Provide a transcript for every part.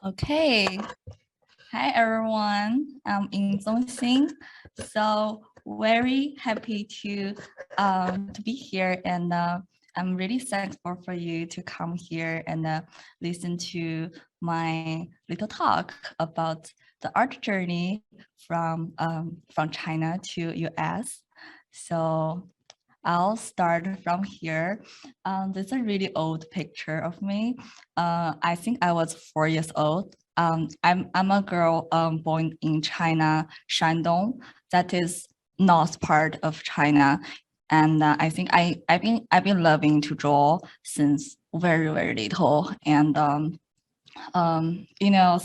Okay. Hi, everyone. I'm Yingzong Xin. So very happy to be here, and I'm really thankful for you to come here and listen to my little talk about the art journey from China to US. So I'll start from here. This is a really old picture of me. I think I was 4 years old. I'm a girl born in China, Shandong. That is north part of China, and I think I've been loving to draw since very little. And you know,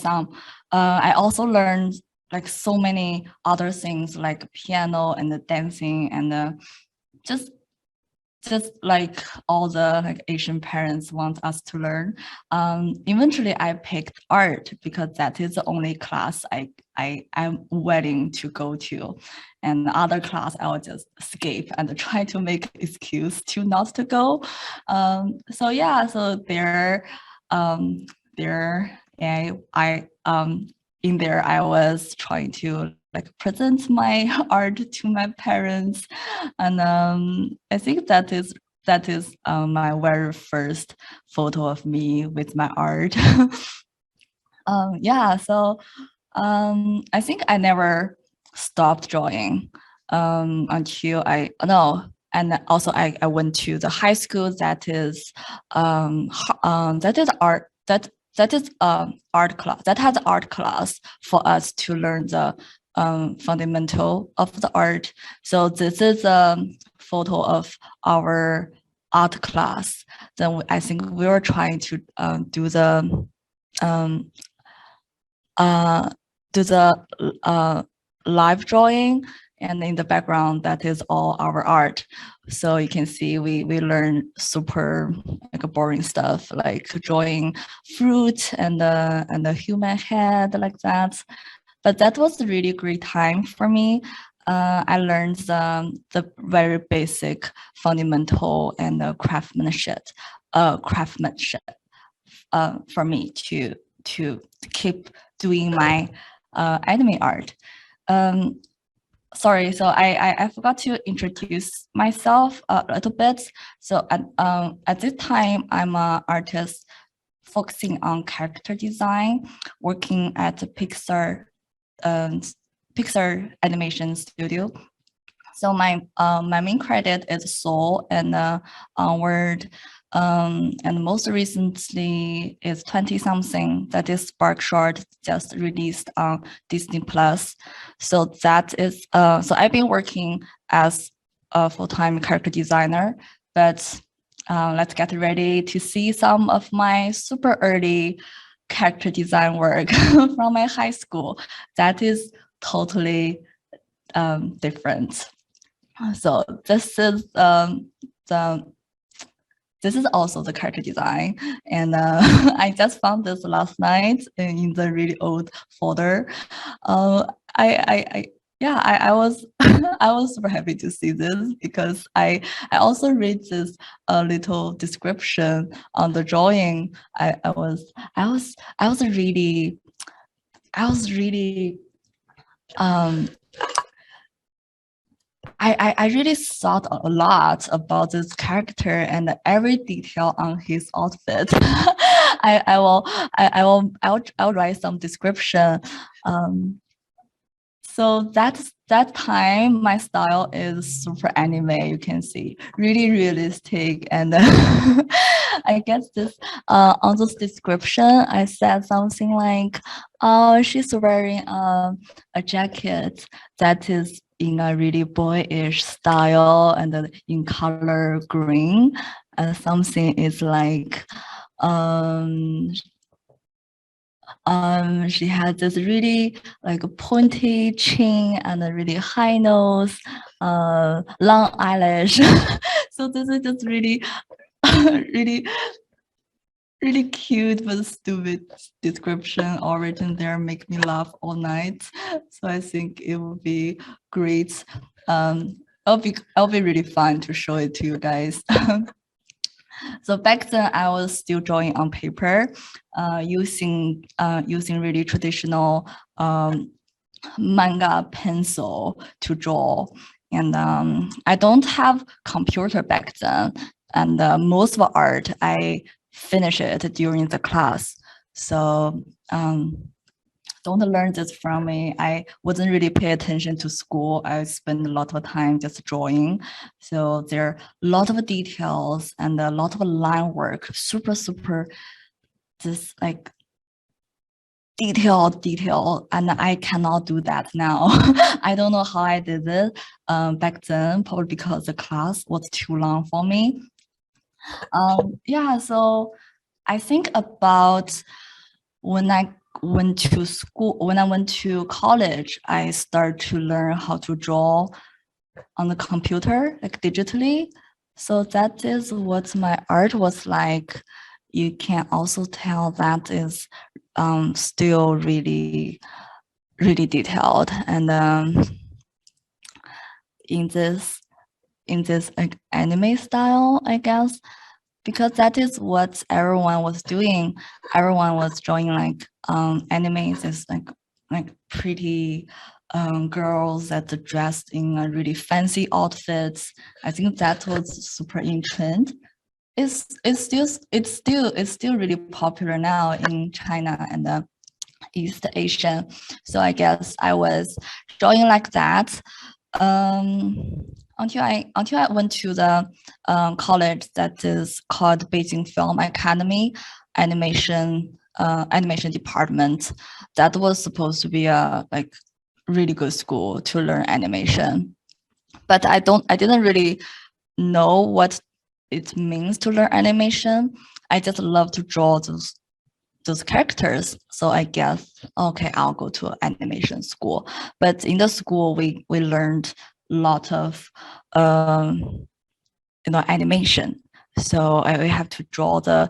I also learned like so many other things like piano and the dancing and just like all the like Asian parents want us to learn. Eventually I picked art because that is the only class I'm willing to go to, and the other class I will just skip and try to make excuse to not to go. So yeah, so in there I was trying to like present my art to my parents, and I think that is my very first photo of me with my art. Yeah, so I think I never stopped drawing until and also I went to the high school that is art class that has art class for us to learn the fundamental of the art. So this is a photo of our art class. Then I think we were trying to do the live drawing, and in the background that is all our art. So you can see we learn super like boring stuff like drawing fruit and the human head like that. But that was a really great time for me. I learned the very basic fundamental and craftsmanship for me to keep doing my anime art. Sorry, so I forgot to introduce myself a little bit. So at this time, I'm an artist focusing on character design, working at the Pixar animation studio. So my main credit is Soul and Onward, and most recently is 20 something, that is Spark Short, just released on Disney Plus. So that is so I've been working as a full-time character designer, but let's get ready to see some of my super early character design work from my high school. That is totally different. So this is also the character design, and I just found this last night in the really old folder. I was I was super happy to see this because I also read this little description on the drawing. I was really I really thought a lot about this character and every detail on his outfit. I'll write some description. So that time my style is super anime. You can see really realistic, and I guess this on this description I said something like, "Oh, she's wearing a jacket that is in a really boyish style and in color green, and something is like she has this really like pointy chin and a really high nose, long eyelash." So this is just really really cute but stupid description all written there, make me laugh all night. So I think it will be great. It'll be really fun to show it to you guys. So back then I was still drawing on paper, using really traditional manga pencil to draw. And I don't have computer back then. And most of the art, I finish it during the class. So don't learn this from me. I wasn't really pay attention to school. I spent a lot of time just drawing. So there are a lot of details and a lot of line work, super, just like detail, and I cannot do that now. I don't know how I did it back then, probably because the class was too long for me. Yeah, so I think about when I went to school, when I went to college, I started to learn how to draw on the computer, like digitally. So that is what my art was like. You can also tell that is still really detailed, and in this like anime style, I guess, because that is what everyone was doing. Everyone was drawing like animes is like pretty girls that are dressed in a really fancy outfits. I think that was super in trend. It's still really popular now in China and East Asia. So I guess I was drawing like that until I went to the college that is called Beijing Film Academy animation department. That was supposed to be a like really good school to learn animation, but I didn't really know what it means to learn animation. I just love to draw those characters. So I guess, okay, I'll go to animation school. But in the school, we learned a lot of, animation. So we have to draw the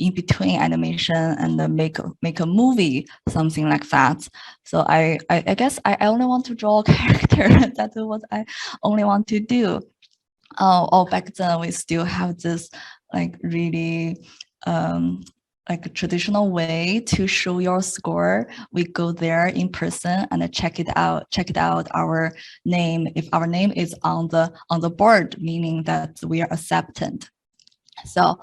in between animation and then make a movie, something like that. So I guess I only want to draw a character. That's what I only want to do. Back then we still have this like really like a traditional way to show your score. We go there in person and check it out our name. If our name is on the board, meaning that we are accepted. So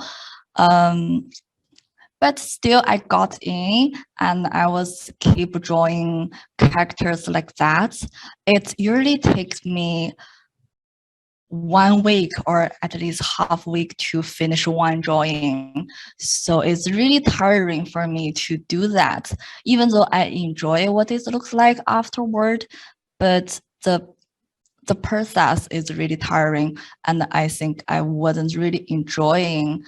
but still I got in and I was keep drawing characters like that. It usually takes me 1 week or at least half week to finish one drawing. So it's really tiring for me to do that, even though I enjoy what it looks like afterward, but the process is really tiring. And I think I wasn't really enjoying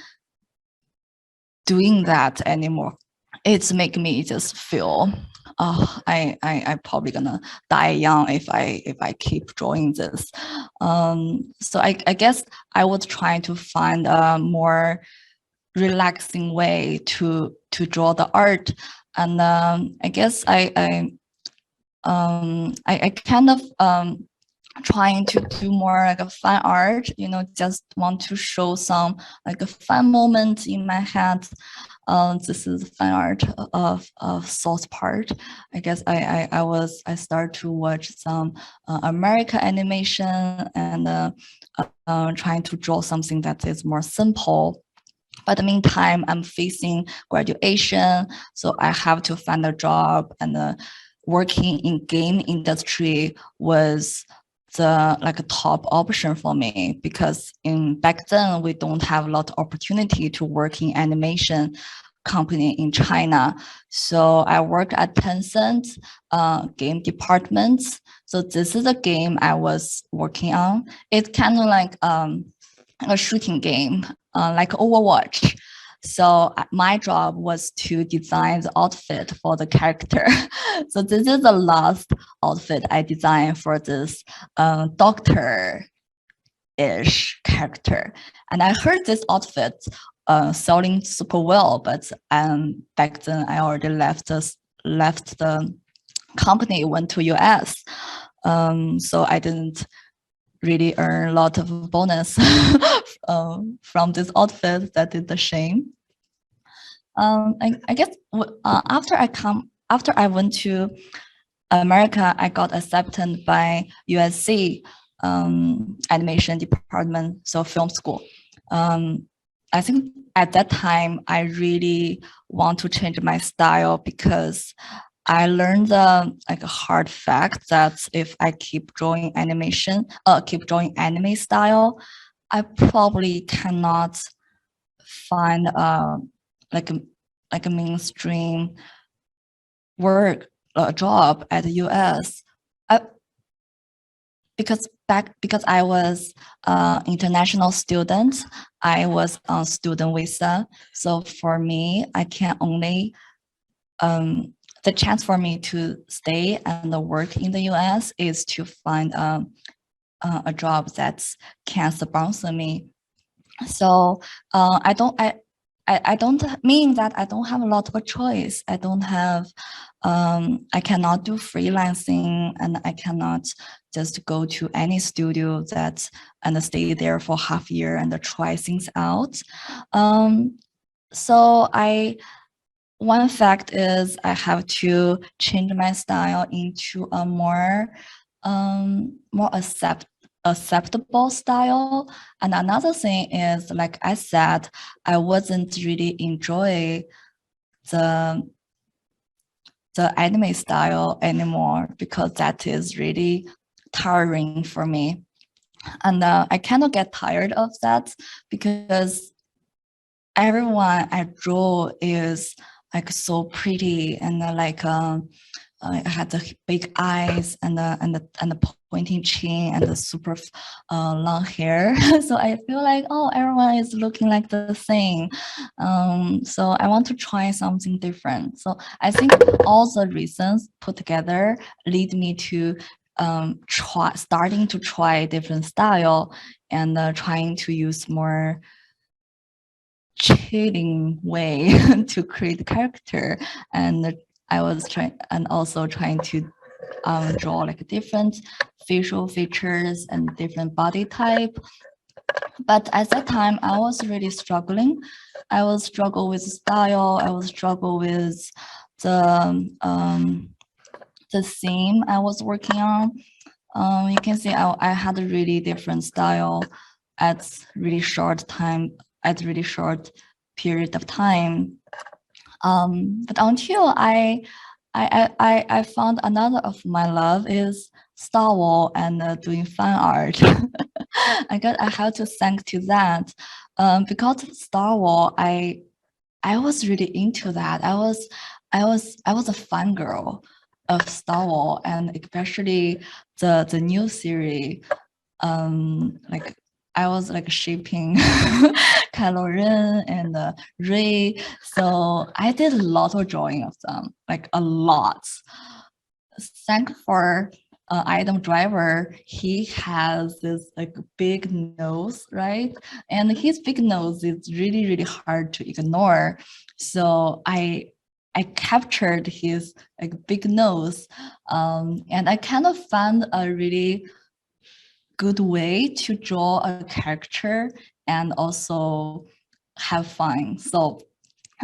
doing that anymore. It's making me just feel, oh, I probably gonna die young if I keep drawing this. So I guess I was trying to find a more relaxing way to draw the art, and I guess I kind of trying to do more like a fun art, just want to show some like a fun moment in my head. This is fun art of South Park. I guess I started to watch some American animation and trying to draw something that is more simple. But in the meantime, I'm facing graduation, so I have to find a job, and working in game industry was the like a top option for me, because back then we don't have a lot of opportunity to work in animation company in China. So I work at Tencent game departments. So this is a game I was working on. It's kind of like a shooting game, like Overwatch. So my job was to design the outfit for the character. So this is the last outfit I designed for this doctor-ish character. And I heard this outfit selling super well, but back then I already left the company, went to US. So I didn't really earn a lot of bonus from this outfit. That is the shame. I guess after I went to America, I got accepted by USC animation department, so film school. I think at that time, I really want to change my style because I learned the like a hard fact that if I keep drawing keep drawing anime style, I probably cannot find like a mainstream work job at the US. Because I was international student, I was on student visa. So for me, I can only the chance for me to stay and work in the US is to find a job that can sponsor me. So I don't mean that I don't have a lot of choice. I don't have, I cannot do freelancing, and I cannot just go to any studio and stay there for half a year and try things out. So one fact is I have to change my style into a more acceptable style. And another thing is, like I said, I wasn't really enjoy the anime style anymore because that is really tiring for me. And I cannot get tired of that because everyone I draw is like so pretty and I had the big eyes and the pointing chin and the super long hair. So I feel like, oh, everyone is looking like the same. So I want to try something different. So I think all the reasons put together lead me to starting to try different style and trying to use more chilling way to create the character. And I was also trying to draw like different facial features and different body type. But at that time, I was really struggling. I was struggle with style. I was struggle with the theme I was working on. You can see I had a really different style at really short period of time. But until I found another of my love is Star Wars and doing fan art. I have to thank to that because Star Wars I was really into that. I was a fangirl of Star Wars, and especially the new series. Like I was like shipping Kylo Ren and Rey, so I did a lot of drawing of them, like a lot. Thank for item driver, he has this like big nose, right? And his big nose is really, really hard to ignore. So I captured his like big nose, and I kind of found a really good way to draw a character and also have fun. So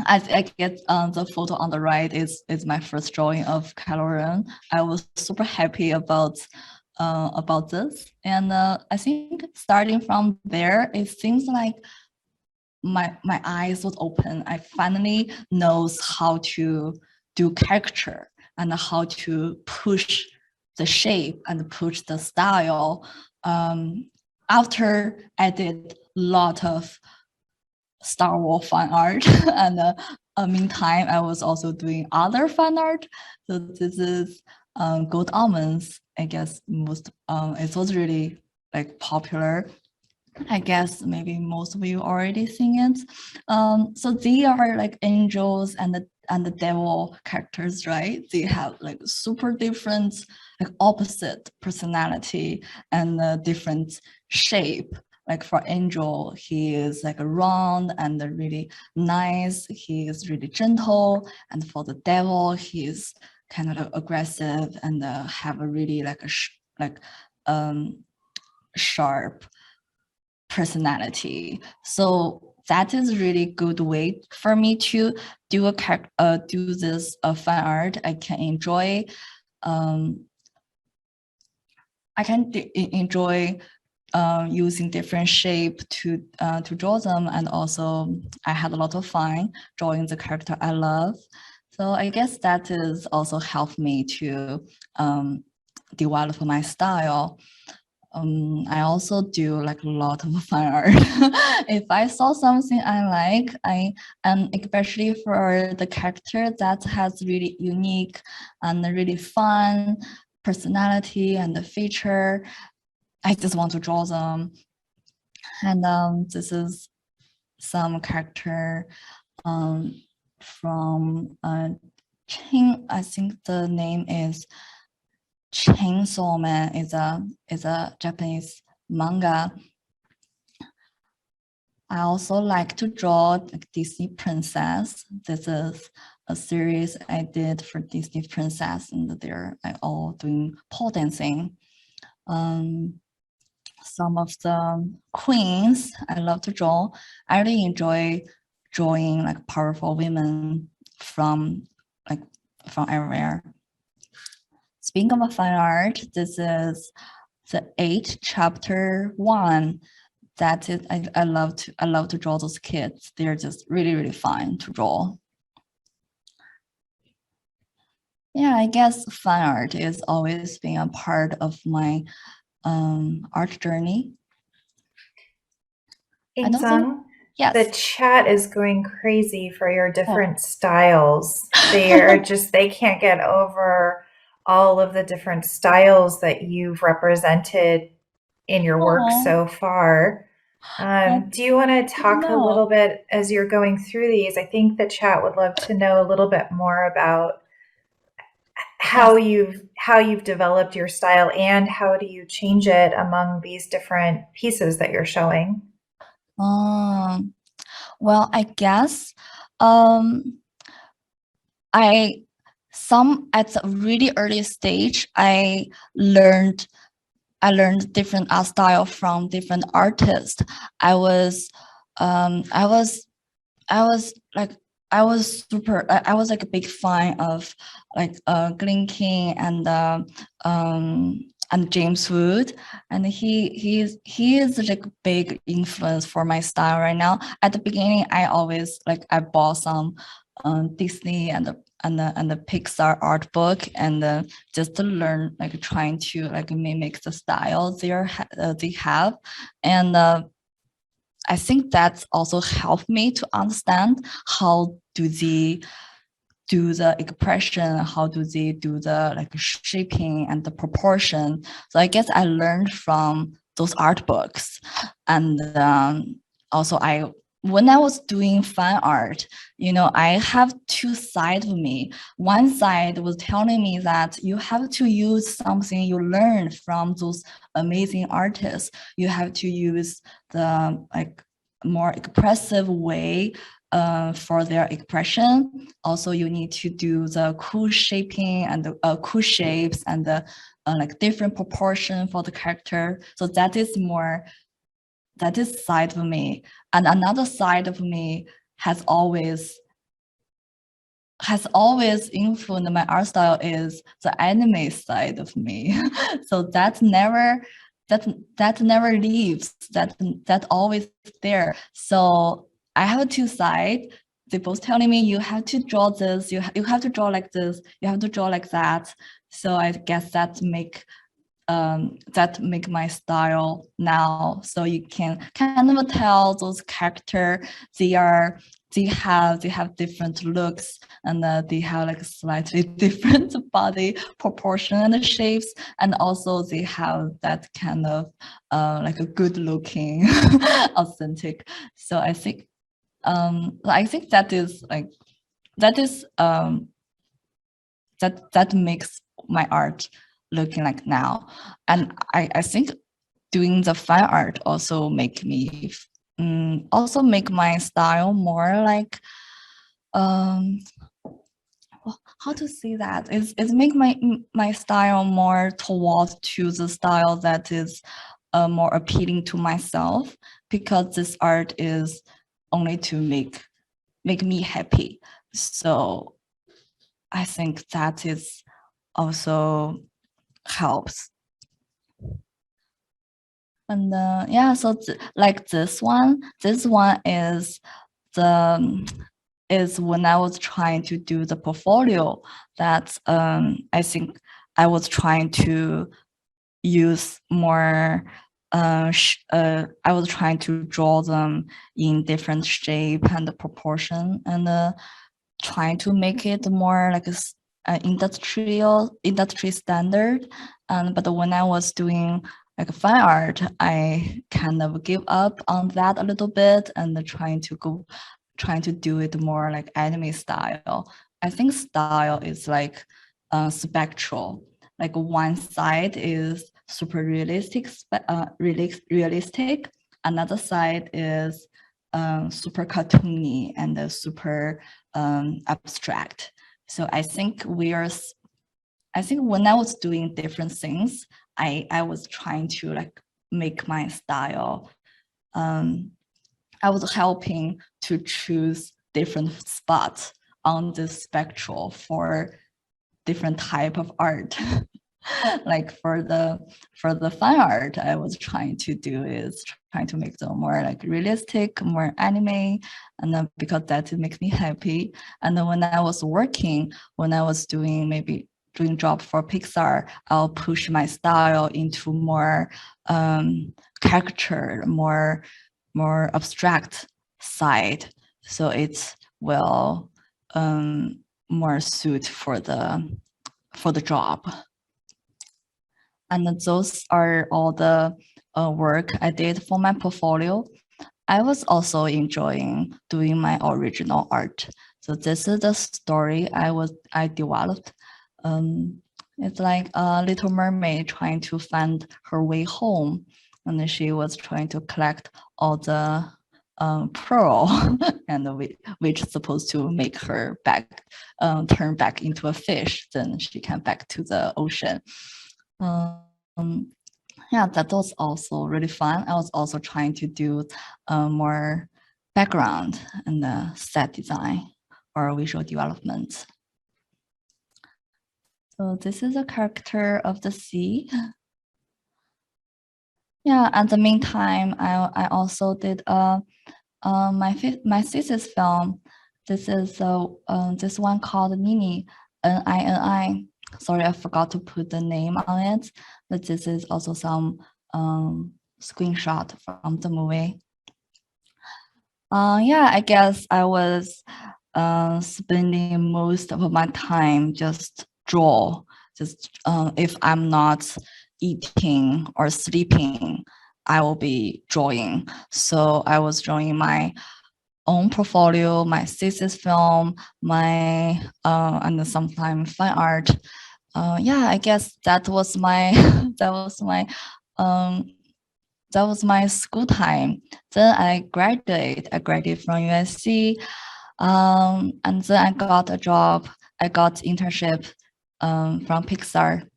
I get the photo on the right is my first drawing of Kylo Ren. I was super happy about this, and I think starting from there, it seems like my eyes was open. I finally knows how to do character and how to push the shape and push the style. After I did a lot of Star Wars fan art, and meantime, I was also doing other fan art. So this is Gold Almonds. I guess it was really like popular. I guess maybe most of you already seen it. So they are like angels and the devil characters, right? They have like super different, like opposite personality and different shape. Like for Angel, he is like a round and really nice. He is really gentle. And for the devil, he is kind of aggressive and have a really like sharp personality. So that is really good way for me to do this fine art. I can enjoy. I can enjoy using different shape to draw them, and also I had a lot of fun drawing the character I love. So I guess that is also helped me to develop my style. I also do like a lot of fine art. If I saw something I like, and especially for the character that has really unique and really fun personality and the feature, I just want to draw them. And this is some character from Ching. I think the name is Chainsaw Man. Is a Japanese manga. I also like to draw like Disney princess. This is a series I did for Disney princess, and they're all doing pole dancing. Some of the queens I love to draw. I really enjoy drawing like powerful women from everywhere. Speaking of fine art, this is the 8th chapter 1. That is, I love to draw those kids. They're just really, really fun to draw. Yeah, I guess fine art is always been a part of my art journey. Yingzong, yes. The chat is going crazy for your different styles. They can't get over all of the different styles that you've represented in your work so far. Do you want to talk a little bit as you're going through these? I think the chat would love to know a little bit more about how you've developed your style, and how do you change it among these different pieces that you're showing? Well, I guess at a really early stage, I learned different art style from different artists. I was like a big fan of like Glen King and James Wood, and he is like a big influence for my style right now. At the beginning, I bought some Disney and the Pixar art book, and just to learn, like trying to like mimic the style they have, and I think that's also helped me to understand how do they do the expression, how do they do the like shaping and the proportion. So I guess I learned from those art books. And also when I was doing fine art, I have two sides of me. One side was telling me that you have to use something you learned from those amazing artists. You have to use the like more expressive way for their expression. Also, you need to do the cool shaping and the cool shapes and the like different proportion for the character. So that is side of me. And another side of me has always influenced my art style is the anime side of me. So that never leaves. That always there. So I have two sides. They both telling me you have to draw this, you have to draw like this, you have to draw like that. So I guess that make my style now. So you can kind of tell those character they have different looks, and they have like a slightly different body proportion and shapes, and also they have that kind of like a good looking authentic. So I think that makes my art looking like now. And I think doing the fine art also make my style more like how to say that, it's make my style more towards to the style that is more appealing to myself, because this art is only to make me happy. So I think that is also helps. And yeah, so like this one is when I was trying to do the portfolio. That I think I was trying to use more. I was trying to draw them in different shape and proportion, and trying to make it more like a industry standard. But when I was doing like fine art, I kind of give up on that a little bit, and trying to do it more like anime style. I think style is like spectral. Like one side is super realistic, realistic. Another side is super cartoony and super abstract. So I think when I was doing different things, I was trying to like make my style. I was helping to choose different spots on the spectrum for different type of art. Like for the fine art, I was trying to make them more like realistic, more anime, and then because that makes me happy. And then when I was doing job for Pixar, I'll push my style into more caricature, more abstract side, so it's more suit for the job. And those are all the work I did for my portfolio. I was also enjoying doing my original art. So this is the story I developed. It's like a little mermaid trying to find her way home, and then she was trying to collect all the pearl, and which is supposed to make her turn back into a fish. Then she came back to the ocean. Yeah, that was also really fun. I was also trying to do more background and set design or visual development. So this is a character of the sea. Yeah, at the meantime, I also did my thesis film. This is this one called Nini, Nini. Sorry, I forgot to put the name on it, but this is also some screenshot from the movie. Yeah, I guess I was spending most of my time just draw. If I'm not eating or sleeping, I will be drawing. So I was drawing my own portfolio, my thesis film, and sometimes fine art. Yeah, I guess that was my that was my school time. Then I graduated from USC, and then I got a job. I got internship from Pixar.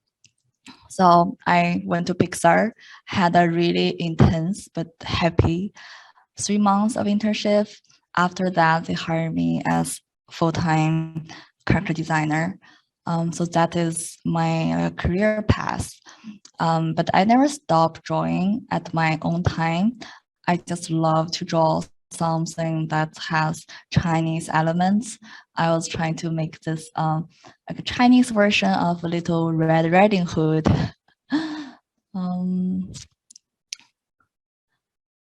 So I went to Pixar, had a really intense but happy 3 months of internship. After that, they hired me as full-time character designer. So that is my career path. But I never stopped drawing at my own time. I just love to draw something that has Chinese elements. I was trying to make this like a Chinese version of a Little Red Riding Hood.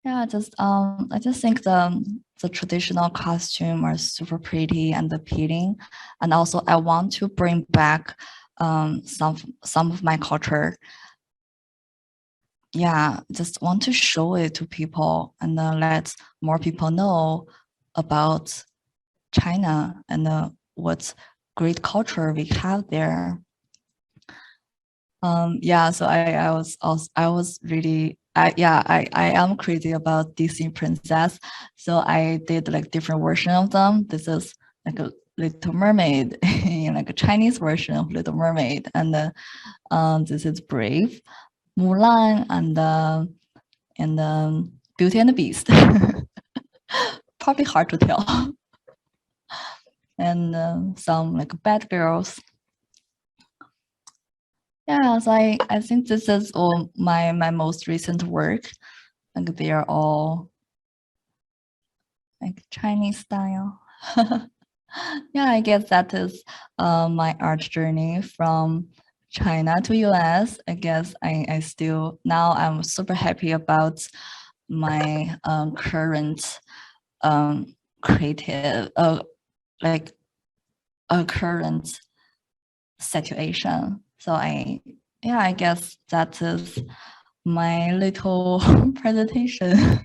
Yeah, I just think the traditional costume are super pretty and appealing, and also I want to bring back some of my culture. Yeah, just want to show it to people and let more people know about China and what great culture we have there. Yeah, so I was really I am crazy about Disney princess, so I did like different version of them. This is like a Little Mermaid, like a Chinese version of Little Mermaid, and this is Brave. Mulan and Beauty and the Beast. Probably hard to tell. And some like bad girls. Yeah, so I think this is all my most recent work. Like they are all like Chinese style. Yeah, I guess that is my art journey from China to US. I guess I still now I'm super happy about my current creative like a current situation. So I guess that is my little presentation.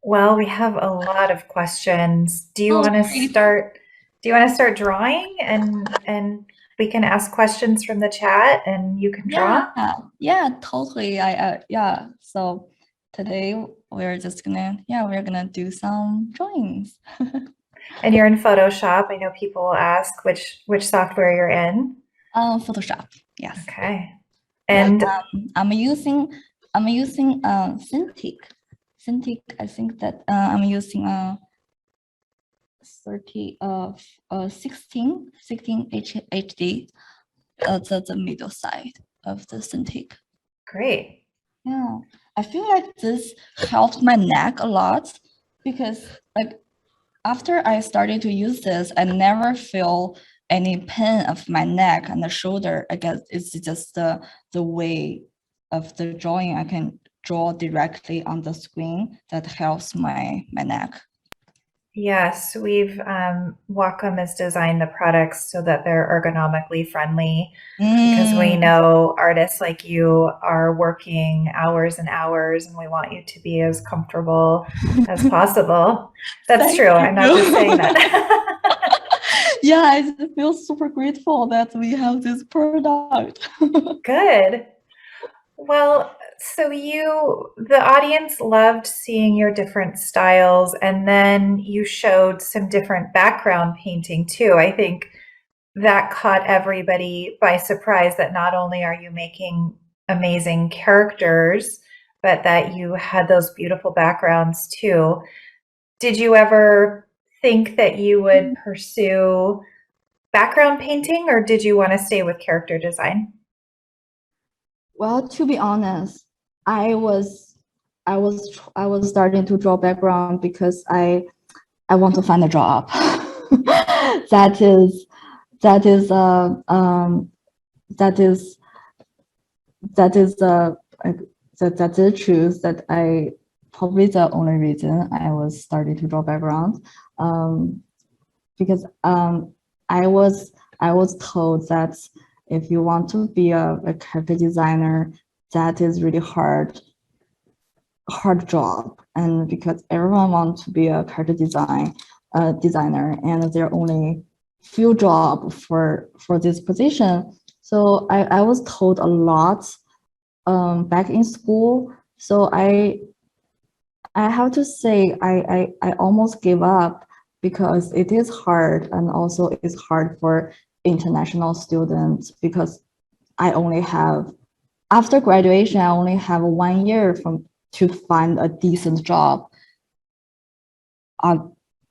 Well, we have a lot of questions. Do you Oh, want to great. start? Do you want to start drawing, and we can ask questions from the chat, and you can draw? Yeah, totally. Yeah. So today we're just gonna we're gonna do some drawings. And you're in Photoshop. I know people will ask which software you're in. Photoshop. Yes. Okay. And I'm using Cintiq. Cintiq. I think that I'm using 16 HD. The middle side of the Cintiq. Great. Yeah, I feel like this helped my neck a lot because like after I started to use this, I never feel any pain of my neck and the shoulder. I guess it's just the way of the drawing. I can draw directly on the screen that helps my neck. Yes, we've Wacom has designed the products so that they're ergonomically friendly because we know artists like you are working hours and hours, and we want you to be as comfortable as possible. That's true. I'm not just saying that. Yeah, I feel super grateful that we have this product. Good. Well, so the audience loved seeing your different styles, and then you showed some different background painting too. I think that caught everybody by surprise that not only are you making amazing characters, but that you had those beautiful backgrounds too. Did you ever think that you would pursue background painting, or did you want to stay with character design? Well, to be honest, I was starting to draw background because I want to find a job. that is the truth. That I probably the only reason I was starting to draw background, because I was told that if you want to be a character designer, that is really hard job, and because everyone wants to be a character designer, and there are only few jobs for this position. So I was told a lot back in school. So I have to say I almost gave up because it is hard, and also it's hard for international students because I only have, after graduation, I only have 1 year to find a decent job,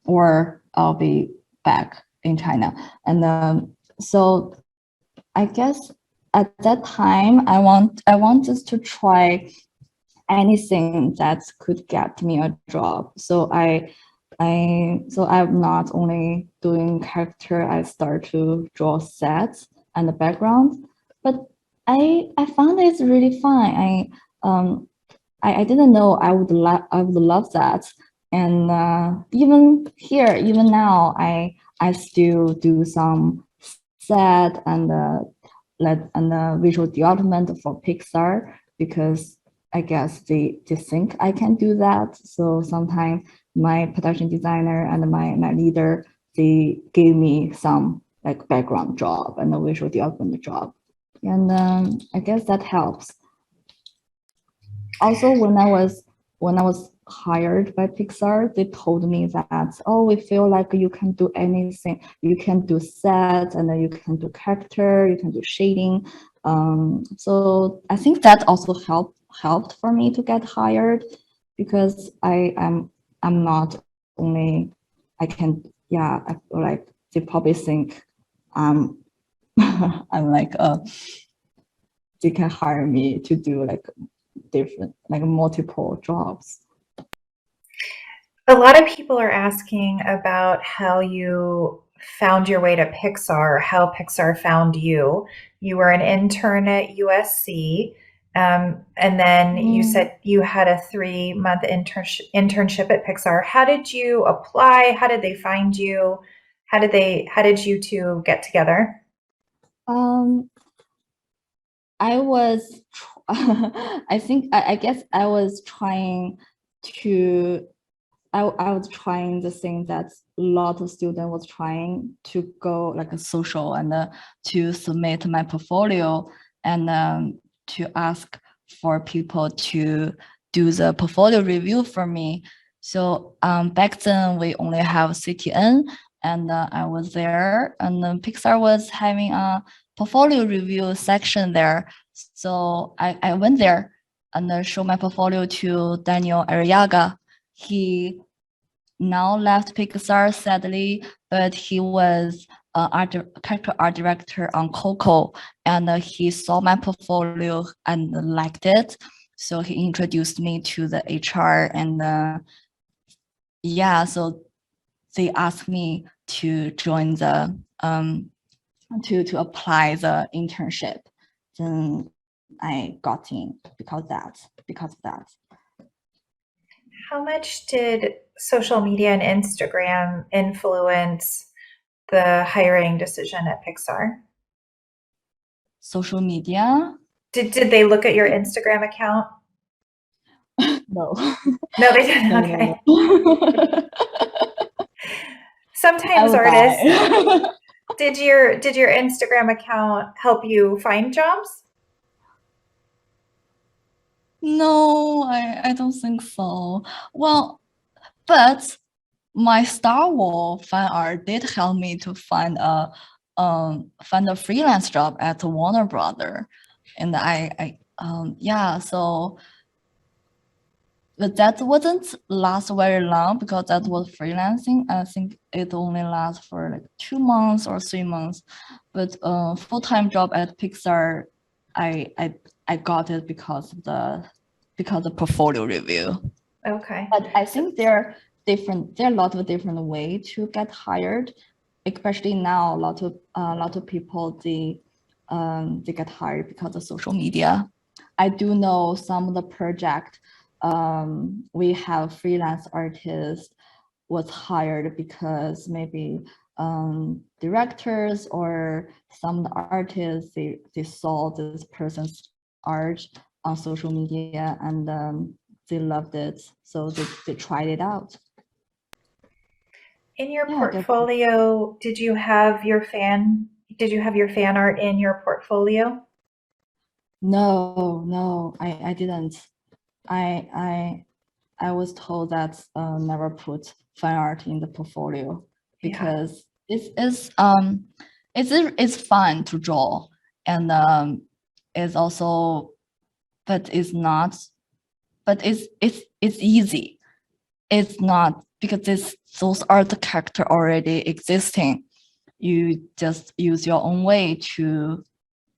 or I'll be back in China. And so I guess at that time, I want just to try anything that could get me a job. So I'm not only doing character, I start to draw sets and the background, but I found it's really fun. I didn't know I would love that. And even now, I still do some set and visual development for Pixar because I guess they think I can do that. So sometimes my production designer and my leader, they gave me some like background job and a visual development job. And I guess that helps. Also, when I was hired by Pixar, they told me that, oh, we feel like you can do anything. You can do set, and then you can do character, you can do shading. So I think that also helped for me to get hired, because I'm not only I can, yeah, I feel like they probably think I'm like they can hire me to do like different, like multiple jobs. A lot of people are asking about how you found your way to Pixar, how Pixar found you. You were an intern at USC, and then you said you had a 3-month internship at Pixar. How did you apply? How did they find you? How did you two get together? I was, I guess I was trying to, I was trying the thing that a lot of students was trying to go like a social, and to submit my portfolio, and to ask for people to do the portfolio review for me. So back then we only have CTN, and I was there, and Pixar was having a portfolio review section there. So I went there and showed my portfolio to Daniel Arriaga. He now left Pixar, sadly, but he was character art director on Coco, and he saw my portfolio and liked it. So he introduced me to the HR, and yeah, so they asked me to join the to apply the internship. Then I got in because of that. How much did social media and Instagram influence the hiring decision at Pixar? Social media? Did they look at your Instagram account? No. No, they didn't. No, Okay. no. Sometimes artists, did your Instagram account help you find jobs? No, I don't think so. Well, but my Star Wars fan art did help me to find a freelance job at Warner Brother, and yeah, so. But that wasn't last very long because that was freelancing. I think it only lasts for like 2 months or 3 months. But full-time job at Pixar, I got it because of the portfolio review. Okay. But I think there are a lot of different ways to get hired, especially now a lot of people they get hired because of social media. I do know some of the project we have freelance artists was hired because maybe directors or some artists they saw this person's art on social media, and they loved it, so they tried it out. In your portfolio, did you have your fan art in your portfolio? No, I didn't. I was told that never put fan art in the portfolio because it's fun to draw, and it's also, but it's not, but it's easy. It's not because those are the character already existing. You just use your own way to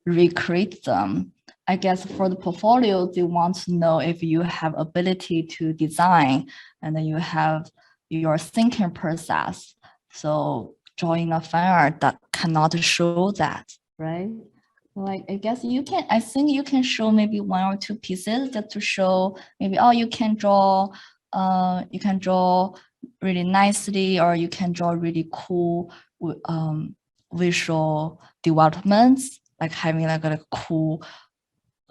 recreate them. I guess for the portfolio, they want to know if you have ability to design and then you have your thinking process. So drawing a fan art that cannot show that, right? Like I guess I think you can show maybe 1 or 2 pieces just to show maybe, oh, you can draw really nicely, or you can draw really cool visual developments, like having like a cool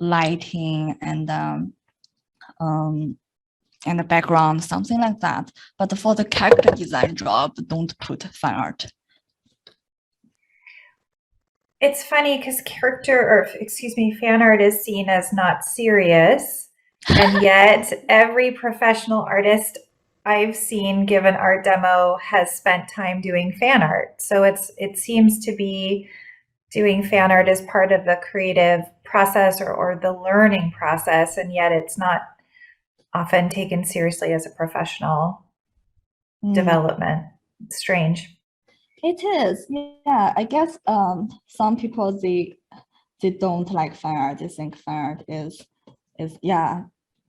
lighting and the background, something like that. But for the character design job, don't put fan art. It's funny because fan art is seen as not serious. And yet every professional artist I've seen give an art demo has spent time doing fan art. So it seems to be doing fan art as part of the creative process or the learning process, and yet it's not often taken seriously as a professional development. It's strange. It is, yeah. I guess some people they don't like fan art. They think fan art is yeah.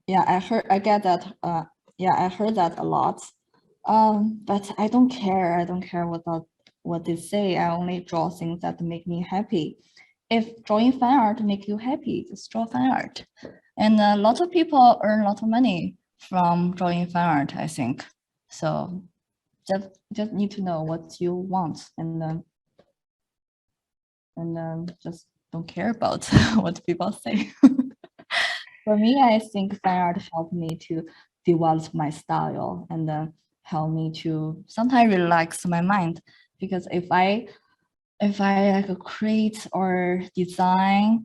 I get that. Yeah, I heard that a lot. But I don't care. I don't care what they say. I only draw things that make me happy. If drawing fan art make you happy, just draw fan art. And a lot of people earn a lot of money from drawing fan art, I think. So just need to know what you want and just don't care about what people say. For me, I think fan art helped me to develop my style and help me to sometimes relax my mind, because if I like create or design,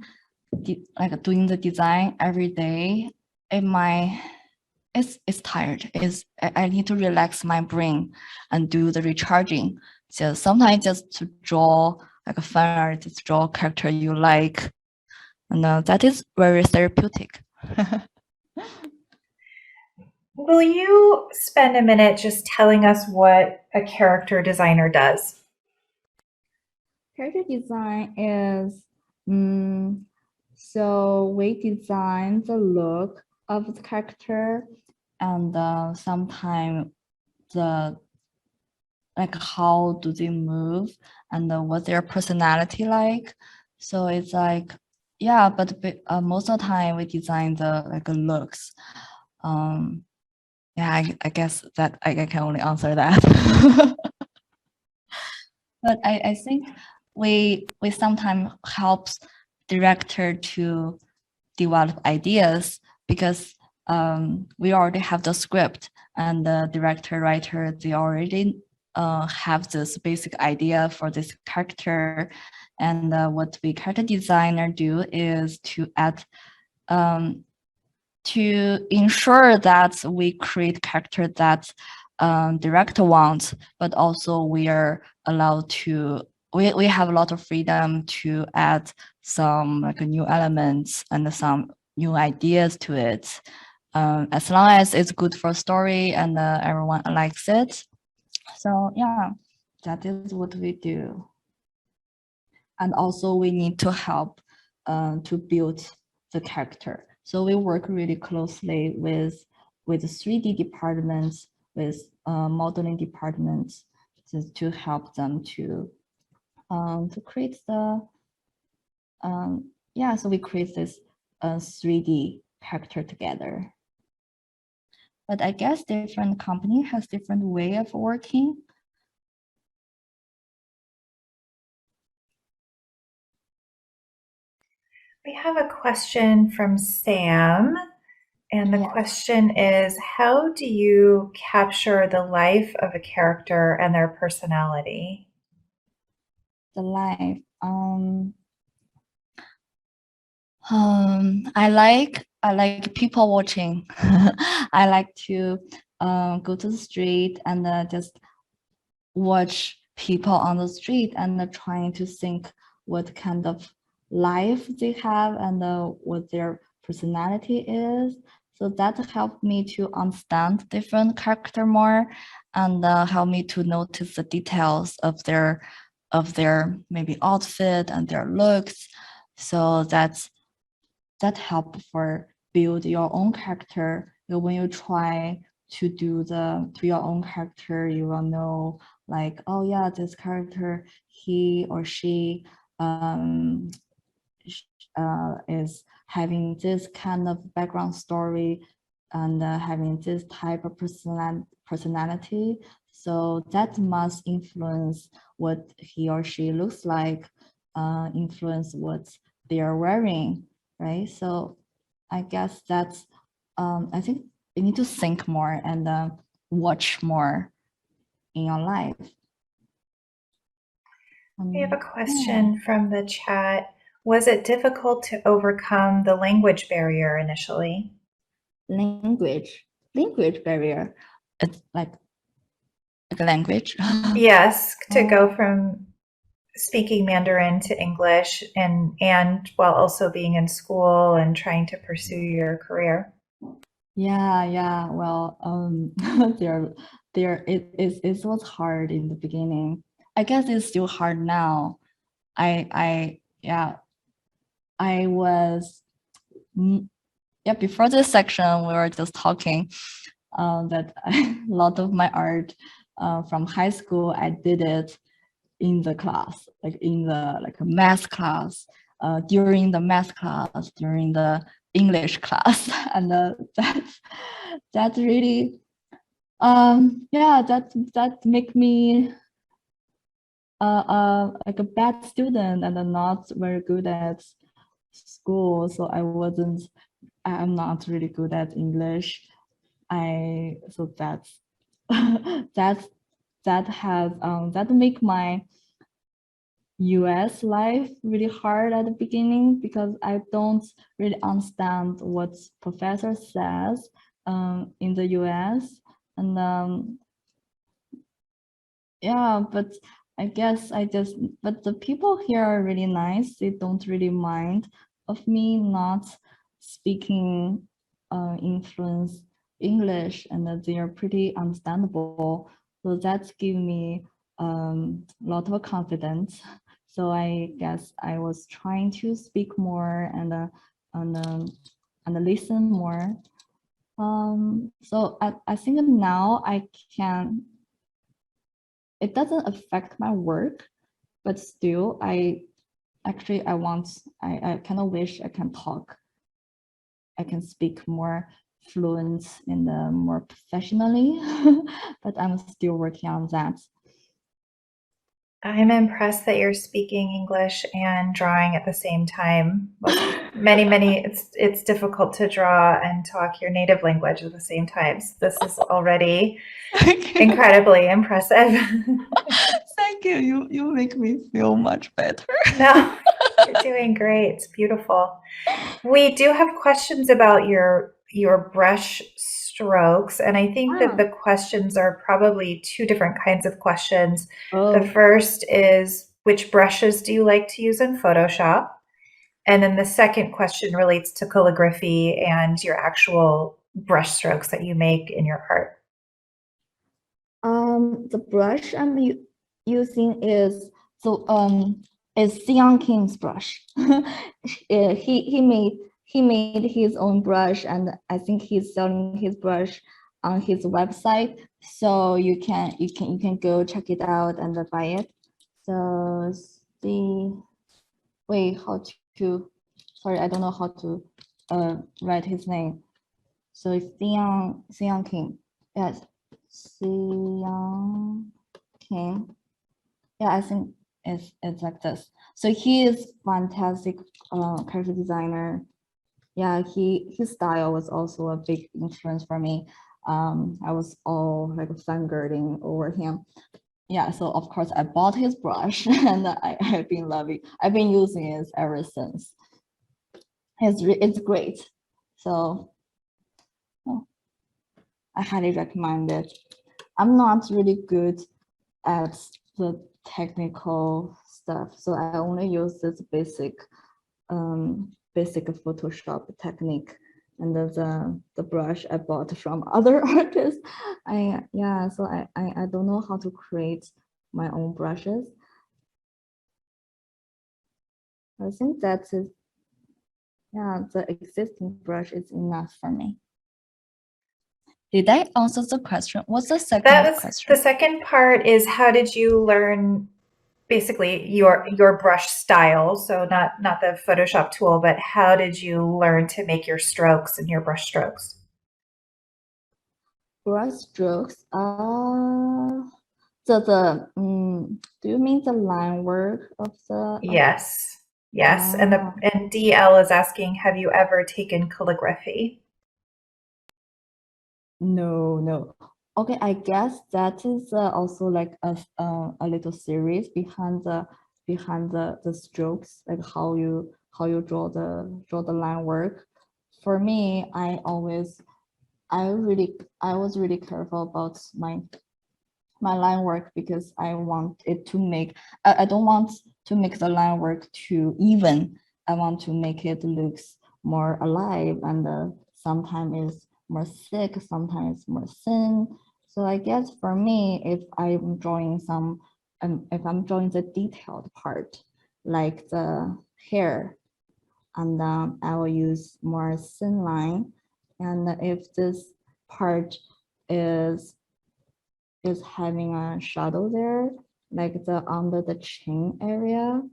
like doing the design every day, it's tired. I need to relax my brain and do the recharging. So sometimes just to draw like a fan art, just draw a character you like, and that is very therapeutic. Will you spend a minute just telling us what a character designer does? Character design is, so we design the look of the character and sometimes the like how do they move and what their personality like. So it's like, yeah, but most of the time we design the like looks. Yeah, I guess that I can only answer that. But I think we sometimes helps director to develop ideas, because we already have the script and the director writer, they already have this basic idea for this character. And what we character designer do is to add to ensure that we create character that director wants, but also we are allowed to, we have a lot of freedom to add some like new elements and some new ideas to it, as long as it's good for story and everyone likes it. So yeah, that is what we do. And also we need to help to build the character. So we work really closely with 3D departments, with modeling departments, to help them to create the yeah. So we create this 3D character together. But I guess different company has different way of working. We have a question from Sam, and the question is, how do you capture the life of a character and their personality? The life. I like people watching. I like to go to the street and just watch people on the street and trying to think what kind of life they have and what their personality is. So that helped me to understand different character more and help me to notice the details of their maybe outfit and their looks. So that help for build your own character. When you try to do to your own character, you will know like, oh yeah, this character, he or she is having this kind of background story and having this type of personality. So that must influence what he or she looks like, influence what they are wearing, right? So I guess that's, I think you need to think more and watch more in your life. We have a question from the chat. Was it difficult to overcome the language barrier initially? language barrier. It's like a language. Yes, to go Oh. from speaking Mandarin to English and while also being in school and trying to pursue your career. Yeah. Well, it was hard in the beginning. I guess it's still hard now. I was before this section we were just talking that a lot of my art from high school I did it in the class, like in the a math class, during the math class, during the English class, and that really that make me like a bad student and not very good at school. So I'm not really good at English. So that's that make my US life really hard at the beginning because I don't really understand what professor says in the US. And but I guess but the people here are really nice. They don't really mind of me not speaking influence English, and that they are pretty understandable. So that's give me a lot of confidence. So I guess I was trying to speak more and listen more. So I think now I can. It doesn't affect my work, but still I kind of wish I can talk. I can speak more fluent and more professionally, but I'm still working on that. I'm impressed that you're speaking English and drawing at the same time. It's difficult to draw and talk your native language at the same time. So this is already incredibly impressive. Thank you. You make me feel much better. No, you're doing great. It's beautiful. We do have questions about your brush strokes, and I think that the questions are probably two different kinds of questions. The first is, which brushes do you like to use in Photoshop? And then the second question relates to calligraphy and your actual brush strokes that you make in your art. The brush I'm using is Yingzong Xin's brush. He made his own brush, and I think he's selling his brush on his website. So you can go check it out and buy it. So sorry, I don't know how to write his name. So it's Yingzong Xin. Yes. Yingzong Xin. Yeah, I think it's like this. So he is fantastic character designer. Yeah, his style was also a big influence for me. I was all like fangirling over him. Yeah, so of course I bought his brush and I've been using it ever since. It's great. So I highly recommend it. I'm not really good at the technical stuff, so I only use this basic Photoshop technique and the brush I bought from other artists. I don't know how to create my own brushes. I think that's it. Yeah, the existing brush is enough for me. Did I answer the question? What's the second question? The second part is, how did you learn basically your brush style? So not the Photoshop tool, but how did you learn to make your strokes and your brush strokes? Brush strokes. Do you mean the line work of the? Yes. And DL is asking, have you ever taken calligraphy? No. Okay, I guess that is also like a little series behind the strokes, like how you draw the line work. For me, I always I was really careful about my line work because I want it to make, I don't want to make the line work too even. I want to make it looks more alive, and sometimes it's more thick, sometimes more thin. So I guess for me, if I'm drawing if I'm drawing the detailed part, like the hair, and I will use more thin line. And if this part is having a shadow there, like the under the chin area,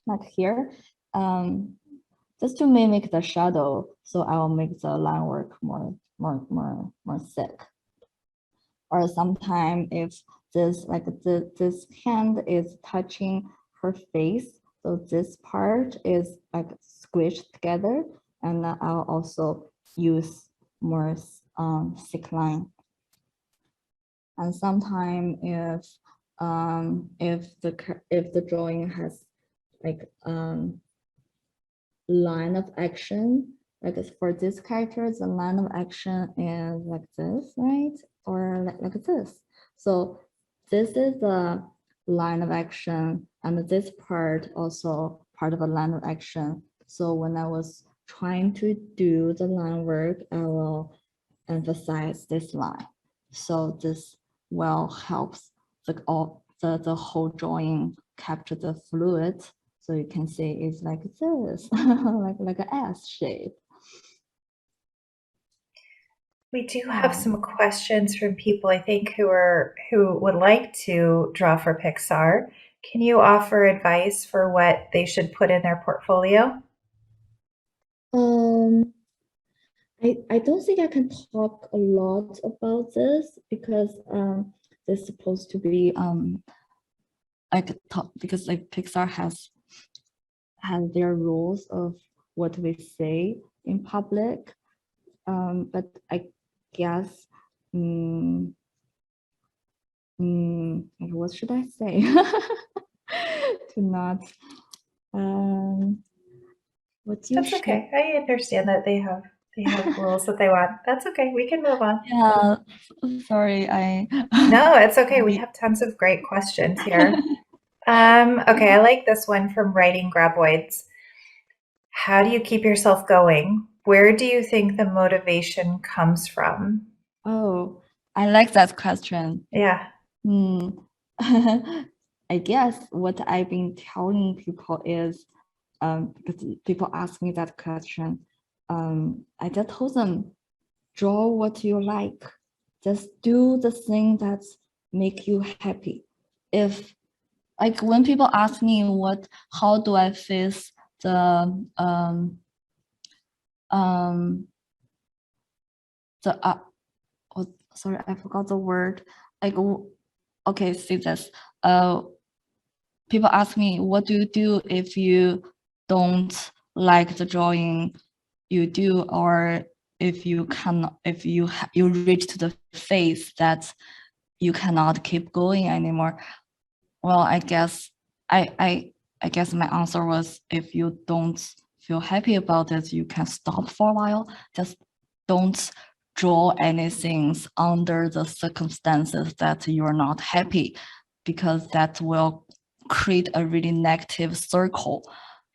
like here, just to mimic the shadow. So I will make the line work more thick. Or sometimes if this this hand is touching her face, so this part is like squished together, and I'll also use more thick line. And sometimes if the drawing has like line of action, like for this character, the line of action is like this, right? Or like this. So this is the line of action, and this part also part of a line of action. So when I was trying to do the line work, I will emphasize this line. So this will help the whole drawing capture the fluid. So you can see it's like this, like an S shape. We do have some questions from people, I think, who would like to draw for Pixar. Can you offer advice for what they should put in their portfolio? I don't think I can talk a lot about this because this is supposed to be because like Pixar has their rules of what we say in public. But I guess what should I say? To not what you That's okay. I understand that they have rules that they want. That's okay. We can move on. Yeah, sorry, No, it's okay. We have tons of great questions here. Okay, I like this one from Writing Graboids. How do you keep yourself going? Where do you think the motivation comes from? Oh, I like that question. Yeah. I guess what I've been telling people is, because people ask me that question, I just told them, draw what you like. Just do the thing that make you happy. If like when people ask me how do I face the oh, sorry, I forgot the word. Like, okay, see this. People ask me, what do you do if you don't like the drawing you do, or if you reach to the phase that you cannot keep going anymore? Well, I guess I guess my answer was, if you don't feel happy about it, you can stop for a while. Just don't draw anything under the circumstances that you're not happy, because that will create a really negative circle,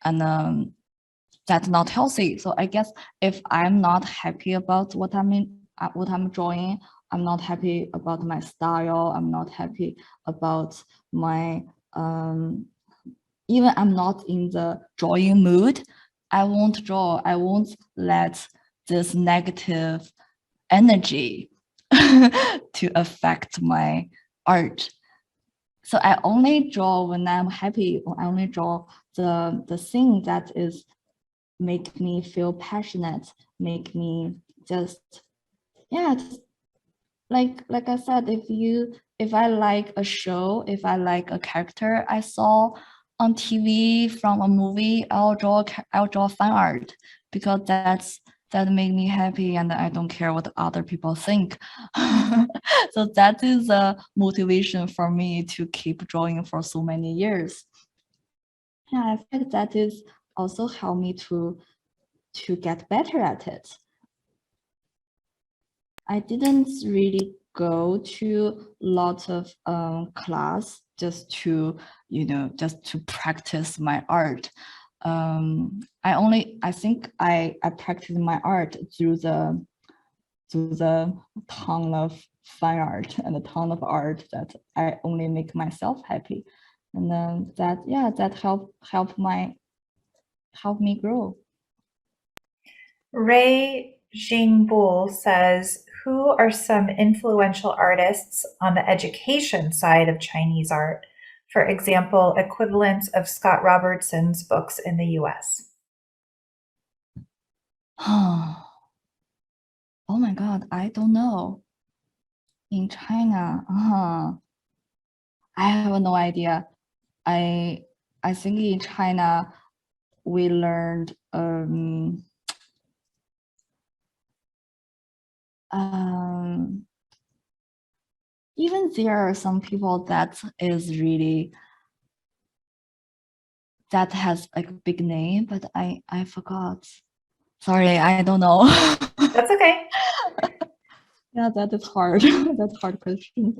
and that's not healthy. So I guess if I'm not happy about what I'm drawing, I'm not happy about my style, I'm not happy about my even I'm not in the drawing mood, I won't draw. I won't let this negative energy to affect my art. So I only draw when I'm happy, or I only draw the thing that is make me feel passionate, make me just, yeah, just like I said, if I like a show, if I like a character I saw on TV from a movie, I'll draw fan art, because that made me happy, and I don't care what other people think. So that is a motivation for me to keep drawing for so many years. Yeah, I think that is also helped me to get better at it. I didn't really go to lots of class just to, just to practice my art. I think I practiced my art through the ton of fine art and a ton of art that I only make myself happy. And then that helped me grow. Ray Jingbo says, who are some influential artists on the education side of Chinese art? For example, equivalents of Scott Robertson's books in the US. Oh my God, I don't know. In China, I have no idea. I think in China we learned even there are some people that has like a big name, but I forgot. Sorry, I don't know. That's okay. Yeah, that is hard. That's a hard question.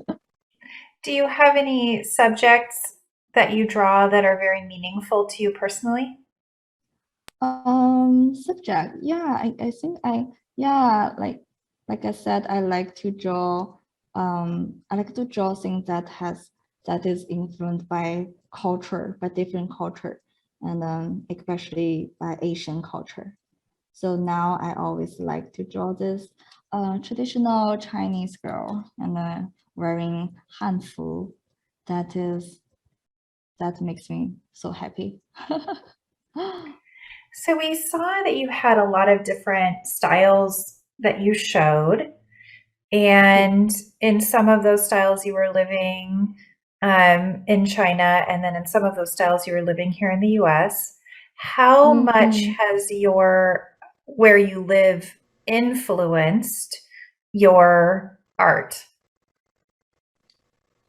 Do you have any subjects that you draw that are very meaningful to you personally? Subject. Yeah, I think like I said, I like to draw things that is influenced by culture, by different culture, and especially by Asian culture. So now I always like to draw this traditional Chinese girl and wearing hanfu. That makes me so happy. So we saw that you had a lot of different styles that you showed. And in some of those styles, you were living in China, and then in some of those styles, you were living here in the US. How much has where you live influenced your art?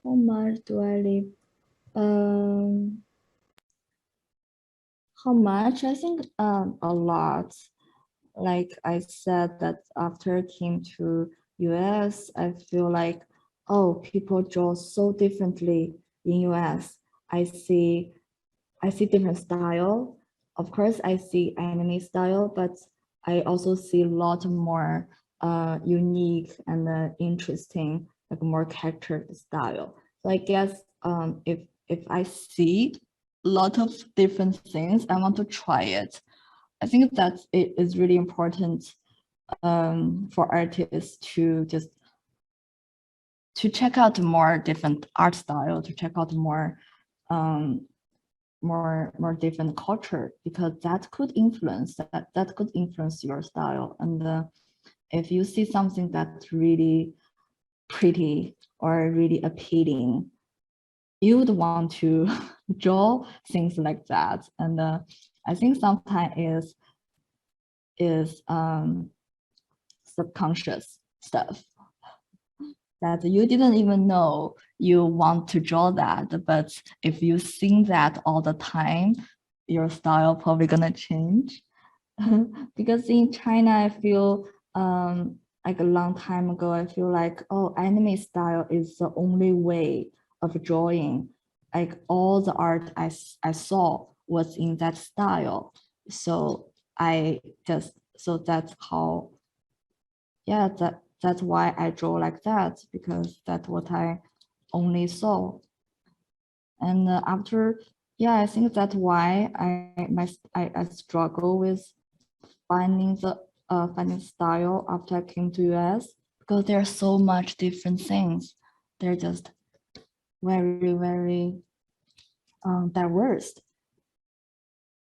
How much do I live? How much? I think a lot. Like I said, that after I came to US, I feel like, oh, people draw so differently in US. I see different style. Of course, I see anime style, but I also see a lot more unique and interesting, like more character style. So I guess if I see a lot of different things, I want to try it. I think that it is really important for artists to just to check out more different art style, to check out more more different culture, because that could influence your style. And if you see something that's really pretty or really appealing, you would want to draw things like that. And I think sometimes is subconscious stuff that you didn't even know you want to draw that, but if you sing that all the time, your style probably gonna change. Because in China, I feel like a long time ago, I feel like, oh, anime style is the only way of drawing. Like all the art I saw was in that style. So that's how, yeah, that's why I draw like that, because that's what I only saw. And after, yeah, I think that's why I struggle with finding style after I came to US, because there are so much different things. They're just very, very diverse.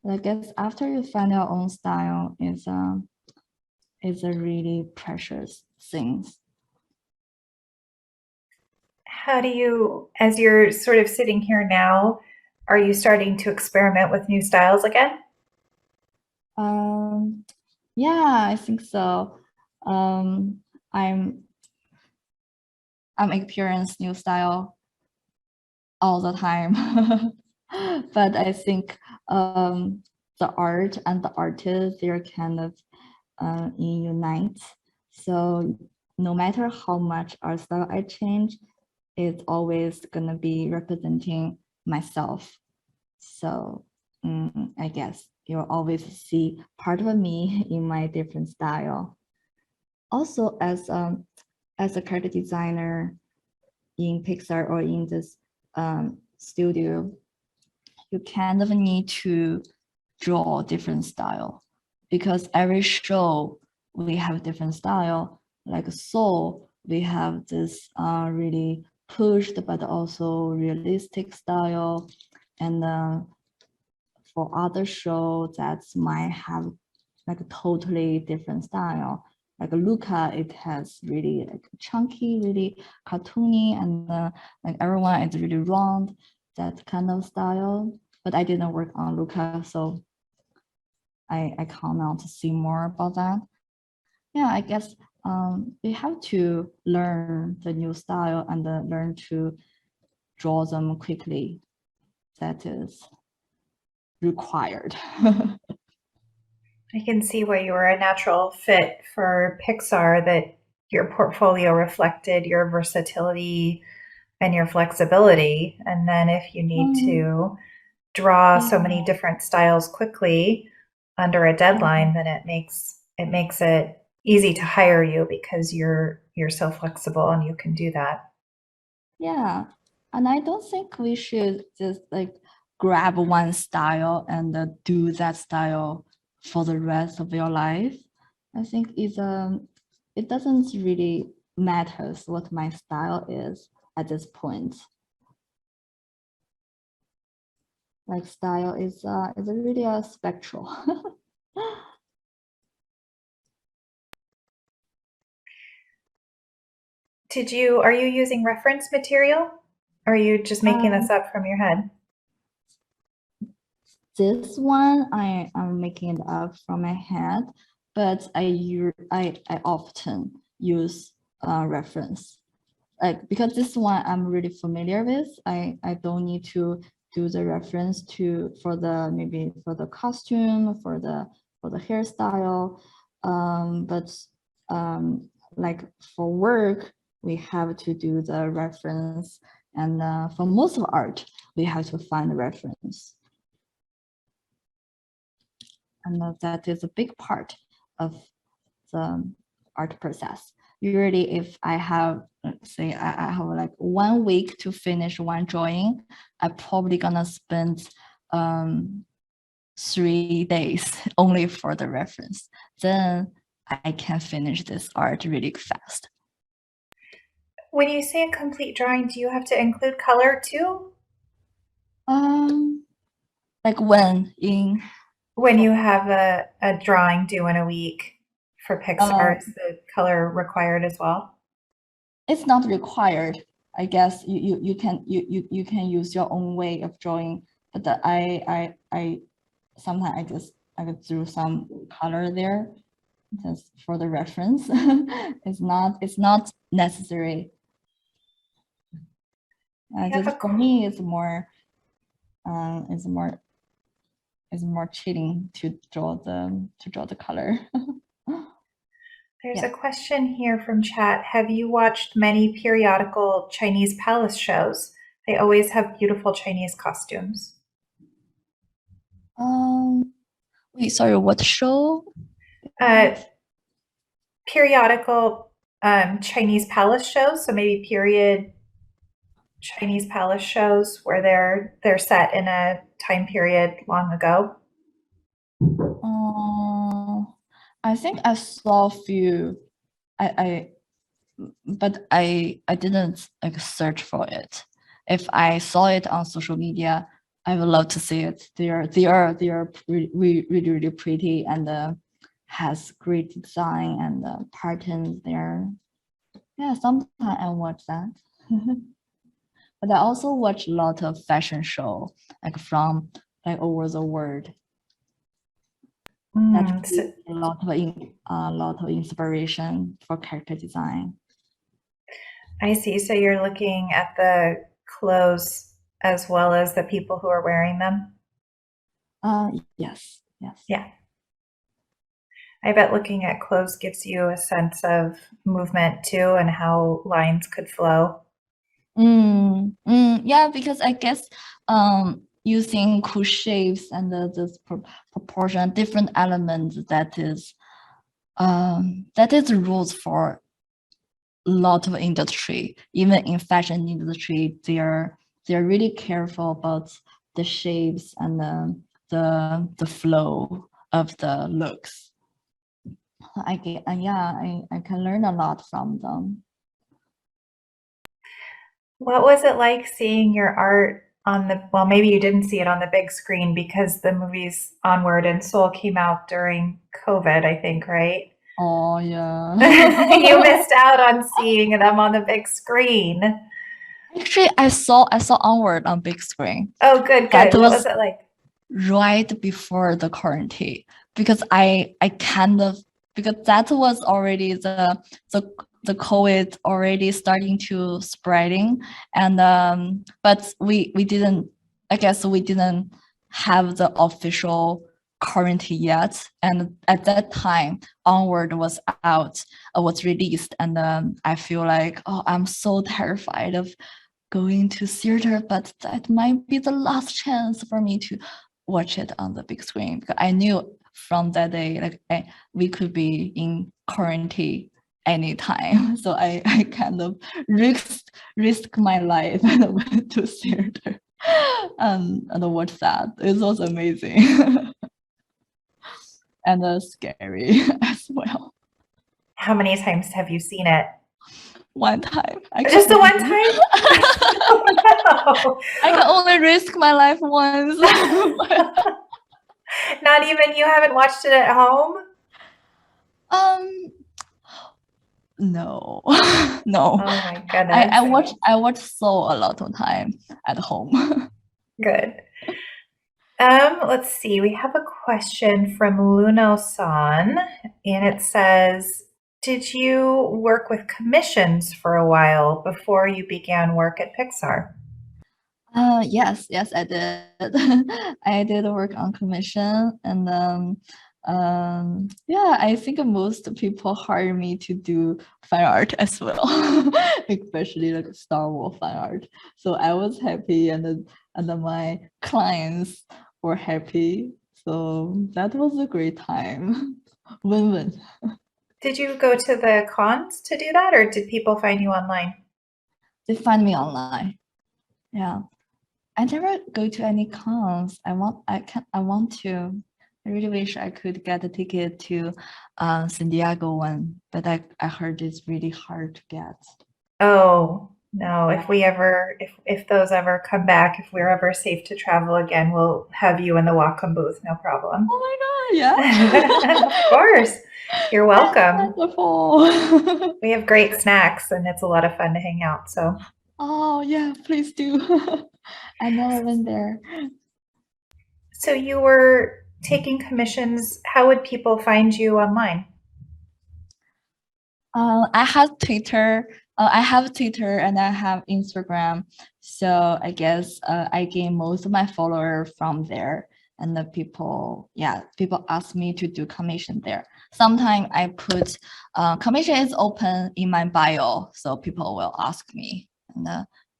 But I guess after you find your own style is a really precious thing. How do you, as you're sort of sitting here now, are you starting to experiment with new styles again? Yeah, I think so. I'm experiencing new style all the time. But I think the art and the artist, they're kind of unite. So no matter how much art style I change, it's always gonna be representing myself. So I guess you'll always see part of me in my different style. Also, as a character designer in Pixar or in this studio, you kind of need to draw different style, because every show we have different style. Like Soul, we have this really pushed but also realistic style, and for other shows that might have like a totally different style. Like Luca, it has really like chunky, really cartoony, and like everyone is really round, that kind of style. But I didn't work on Luca, so I cannot see more about that. Yeah, I guess we have to learn the new style and learn to draw them quickly. That is required. I can see why you were a natural fit for Pixar, that your portfolio reflected your versatility and your flexibility. And then if you need to draw so many different styles quickly under a deadline, then it makes it easy to hire you because you're so flexible and you can do that. Yeah, and I don't think we should just like grab one style and do that style for the rest of your life. I think it doesn't really matter what my style is at this point. Like style is really a spectral. Are you using reference material? Or are you just making this up from your head? This one I am making it up from my head, but I often use reference, like because this one I'm really familiar with. I don't need to do the reference for the costume, for the hairstyle, but like for work we have to do the reference, and for most of art we have to find the reference. And that is a big part of the art process. Usually if I have, let's say I have like 1 week to finish one drawing, I'm probably gonna spend 3 days only for the reference. Then I can finish this art really fast. When you say a complete drawing, do you have to include color too? Like when you have a drawing due in a week for Pixar, is the color required as well? It's not required. I guess you can use your own way of drawing, but I sometimes I just threw some color there just for the reference. It's not necessary. Just for me, it's more chilling to draw the color. There's a question here from chat. Have you watched many periodical Chinese palace shows? They always have beautiful Chinese costumes. Wait, sorry, what show? Periodical Chinese palace shows, so maybe period Chinese palace shows where they're set in a time period long ago. I think I saw a few. But I didn't like search for it. If I saw it on social media, I would love to see it. They are really pretty, and has great design and patterns there. Yeah, sometimes I watch that. But I also watch a lot of fashion show, like from like over the world. That's a lot of inspiration for character design. I see. So you're looking at the clothes as well as the people who are wearing them? Yes. Yeah. I bet looking at clothes gives you a sense of movement too and how lines could flow. Yeah, because I guess using cool shapes and this proportion, different elements that is rules for a lot of industry. Even in fashion industry, they're really careful about the shapes and the flow of the looks. I can learn a lot from them. What was it like seeing your art on the, well, maybe you didn't see it on the big screen because the movies Onward and Soul came out during COVID, I think, right? Oh yeah. You missed out on seeing them on the big screen. Actually, I saw Onward on big screen. Oh, good. That What was it like? Right before the quarantine, because I kind of, because that was already the COVID already starting to spreading, and but we didn't, I guess we didn't have the official quarantine yet, and at that time Onward was out, was released, and I feel like, oh, I'm so terrified of going to theater, but that might be the last chance for me to watch it on the big screen, because I knew from that day, like we could be in quarantine anytime. So I kind of risk my life and went to theater and watched that. It was amazing and scary as well. How many times have you seen it? One time. Just the one time? Oh, no. I can only risk my life once. Not even, you haven't watched it at home? No, no. Oh my goodness. I watch Soul a lot of time at home. Good. Let's see. We have a question from Luno-san, and it says, did you work with commissions for a while before you began work at Pixar? Yes, I did. I did work on commission, and yeah, I think most people hire me to do fine art as well, especially like Star Wars fine art. So I was happy, and my clients were happy. So that was a great time. Win-win. Did you go to the cons to do that, or did people find you online? They find me online. Yeah. I never go to any cons. I want to. I really wish I could get a ticket to San Diego one, but I heard it's really hard to get. Oh, no. If those ever come back, if we're ever safe to travel again, we'll have you in the Wacom booth, no problem. Oh my God, yeah. Of course. You're welcome. Wonderful. We have great snacks and it's a lot of fun to hang out, so. Oh yeah, please do. I never been there. So you were taking commissions. How would people find you online? I have Twitter. I have Twitter and I have Instagram. So I guess I gain most of my followers from there. And the people ask me to do commission there. Sometimes I put commission is open in my bio, so people will ask me and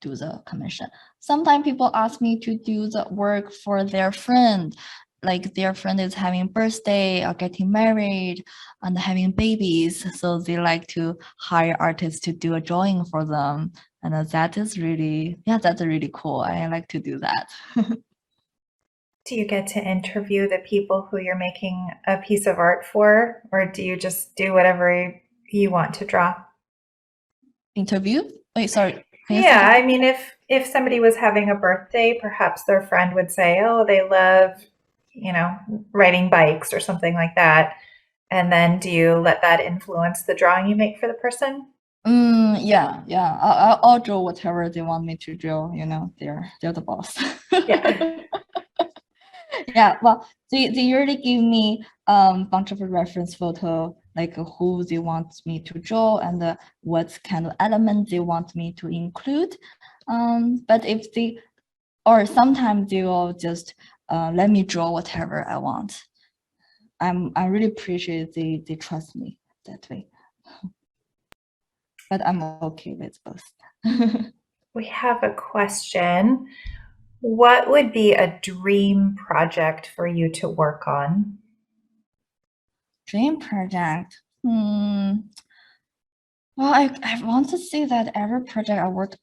do the commission. Sometimes people ask me to do the work for their friend, like their friend is having birthday or getting married and having babies, so they like to hire artists to do a drawing for them, and that's really cool. I like to do that. Do you get to interview the people who you're making a piece of art for, or do you just do whatever you want to draw? Interview? Wait, sorry. Yeah, I mean, if somebody was having a birthday, perhaps their friend would say, oh, they love, riding bikes or something like that. And then do you let that influence the drawing you make for the person? Yeah. I'll draw whatever they want me to draw. They're the boss. Yeah. Yeah, well, they usually give me bunch of reference photo, like who they want me to draw and what kind of element they want me to include. But or sometimes they will just let me draw whatever I want. I really appreciate they trust me that way. But I'm okay with both. We have a question. What would be a dream project for you to work on? Dream project. Well, I want to say that every project I work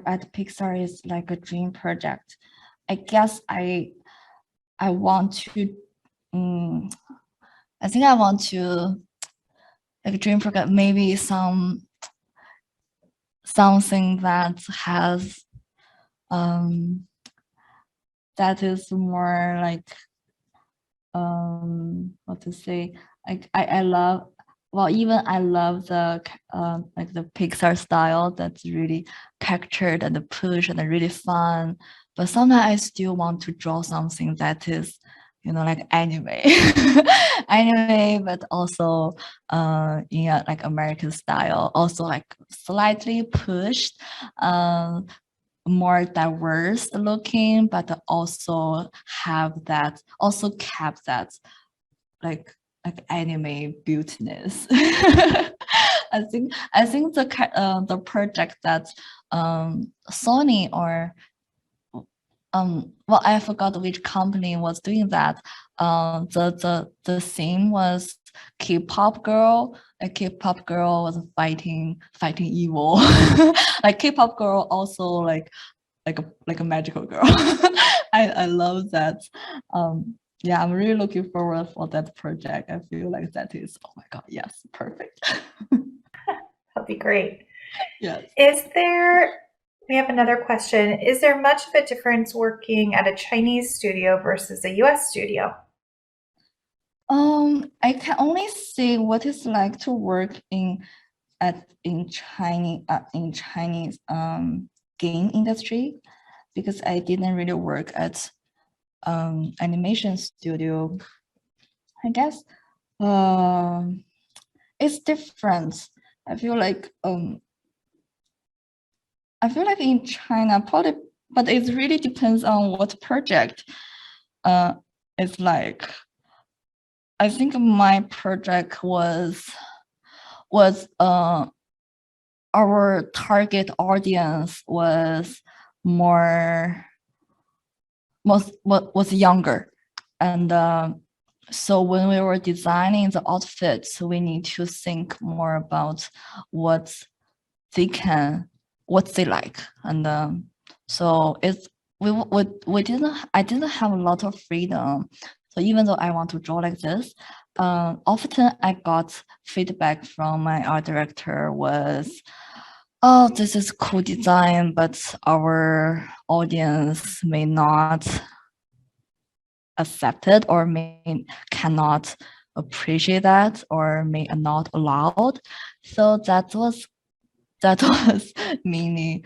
at Pixar is like a dream project. I guess I want to. I think I want to like a dream project, maybe something that has that is more like what to say, like I love, well, even I love the like the Pixar style that's really captured and the push and really fun, but sometimes I still want to draw something that is, you know, like anime anime, but also in a, like American style, also like slightly pushed, more diverse looking, but also have that, also kept that like anime beautiness. I think the project that Sony or well, I forgot which company was doing that. The theme was K-pop girl. A K-pop girl was fighting evil. Like K-pop girl also like a magical girl. I love that. Yeah, I'm really looking forward for that project. I feel like that is, oh my god, yes, perfect. That'd be great. Yes. We have another question. Is there much of a difference working at a Chinese studio versus a US studio? I can only say what it's like to work in Chinese game industry, because I didn't really work at animation studio. I guess it's different. I feel like in China, probably, but it really depends on what project it's like. I think my project was our target audience was was younger, and so when we were designing the outfits, we need to think more about what they like, and so it's I didn't have a lot of freedom. So even though I want to draw like this, often I got feedback from my art director was, oh, this is cool design, but our audience may not accept it, or cannot appreciate that, or may not allowed. So that was mainly,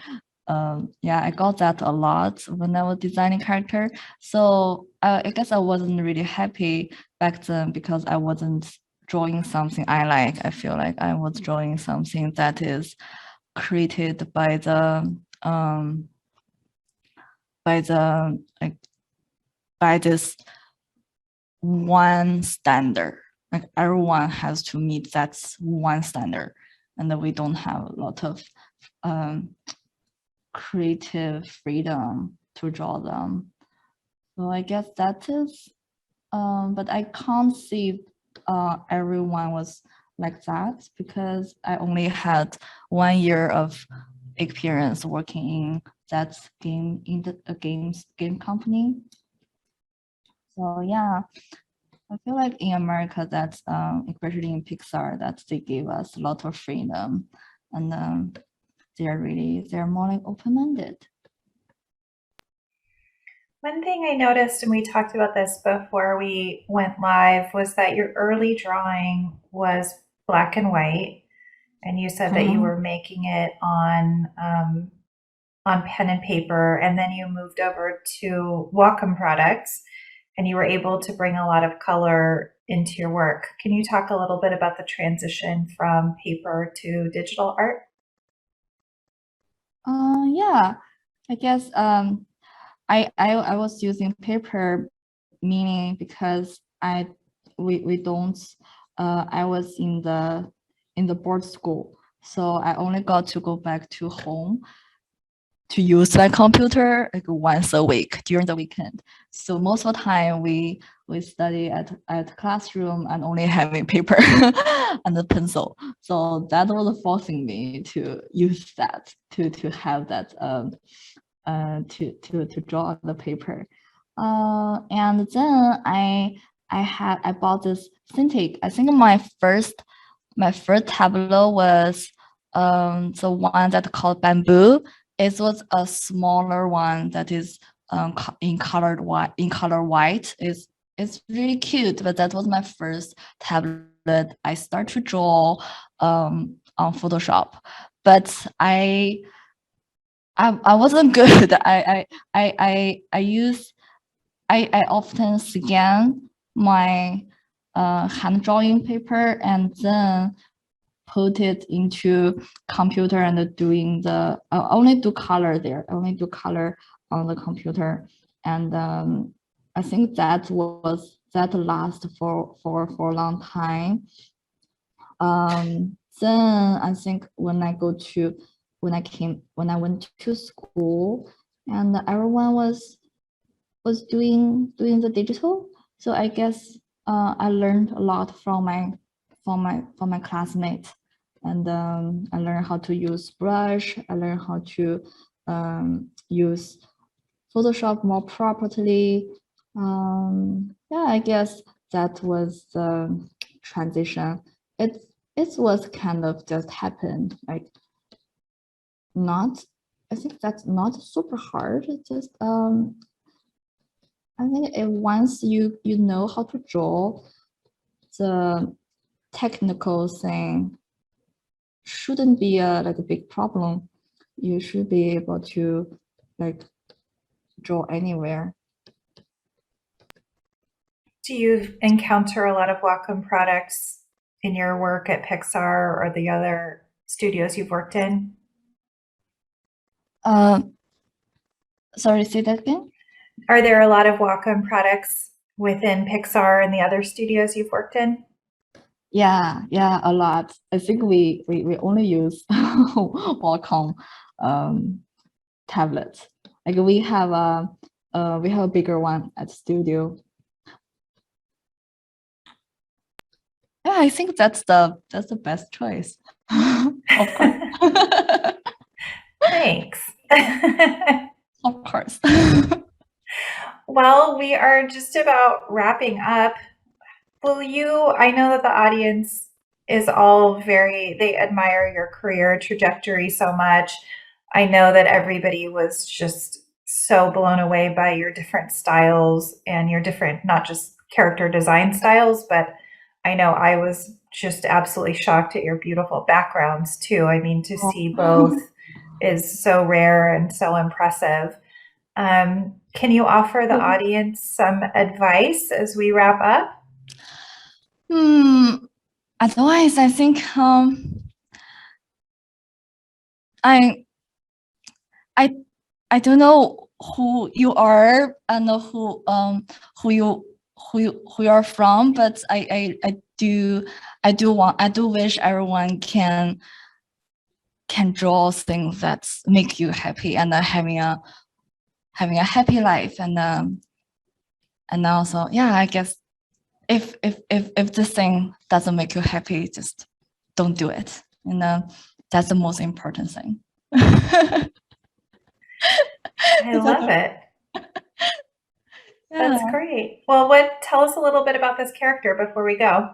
yeah, I got that a lot when I was designing character. So I guess I wasn't really happy back then because I wasn't drawing something I like. I feel like I was drawing something that is created by this one standard. Like everyone has to meet that one standard, and then we don't have a lot of creative freedom to draw them. So I guess that is, but I can't see everyone was like that, because I only had 1 year of experience working in that game company. So yeah, I feel like in America, that's especially in Pixar, that they gave us a lot of freedom, and they're more like open-minded. One thing I noticed, and we talked about this before we went live, was that your early drawing was black and white, and you said that you were making it on pen and paper, and then you moved over to Wacom products, and you were able to bring a lot of color into your work. Can you talk a little bit about the transition from paper to digital art? Yeah, I guess I was using paper, meaning because I we don't. I was in the board school, so I only got to go back to home to use my computer like once a week during the weekend. So most of the time we study at classroom and only having paper and a pencil. So that was forcing me to use that to have that to draw on the paper. And then I bought this Cintiq. I think my first tableau was the one that called Bamboo. It was a smaller one that is in color white. It's really cute, but that was my first tablet. I start to draw on Photoshop, but I wasn't good. I often scan my hand drawing paper and then put it into computer and doing the only do color there. I only do color on the computer, and I think that last for a long time. Then I think when I went to school, and everyone was doing the digital, so I guess I learned a lot from my classmates, and I learned how to use brush. I learned how to use Photoshop more properly. Yeah, I guess that was the transition. It was kind of just happened, like I think that's not super hard. It's just I think once you know how to draw, the technical thing shouldn't be like a big problem. You should be able to like draw anywhere. Do you encounter a lot of Wacom products in your work at Pixar or the other studios you've worked in? Sorry, say that again? Are there a lot of Wacom products within Pixar and the other studios you've worked in? Yeah, a lot. I think we only use Wacom tablets. Like we have a bigger one at studio. Yeah, I think that's the best choice. Of course. Thanks. Of course. Well, we are just about wrapping up. I know that the audience is all they admire your career trajectory so much. I know that everybody was just so blown away by your different styles and your different, not just character design styles, but I know I was just absolutely shocked at your beautiful backgrounds too. I mean, to see both is so rare and so impressive. Can you offer the audience some advice as we wrap up? Otherwise, I think I don't know who you are and who you are from, but I do wish everyone can draw things that make you happy and having a happy life, and also, yeah, I guess if this thing doesn't make you happy, just don't do it. That's the most important thing. I love it. That's great. Well, tell us a little bit about this character before we go.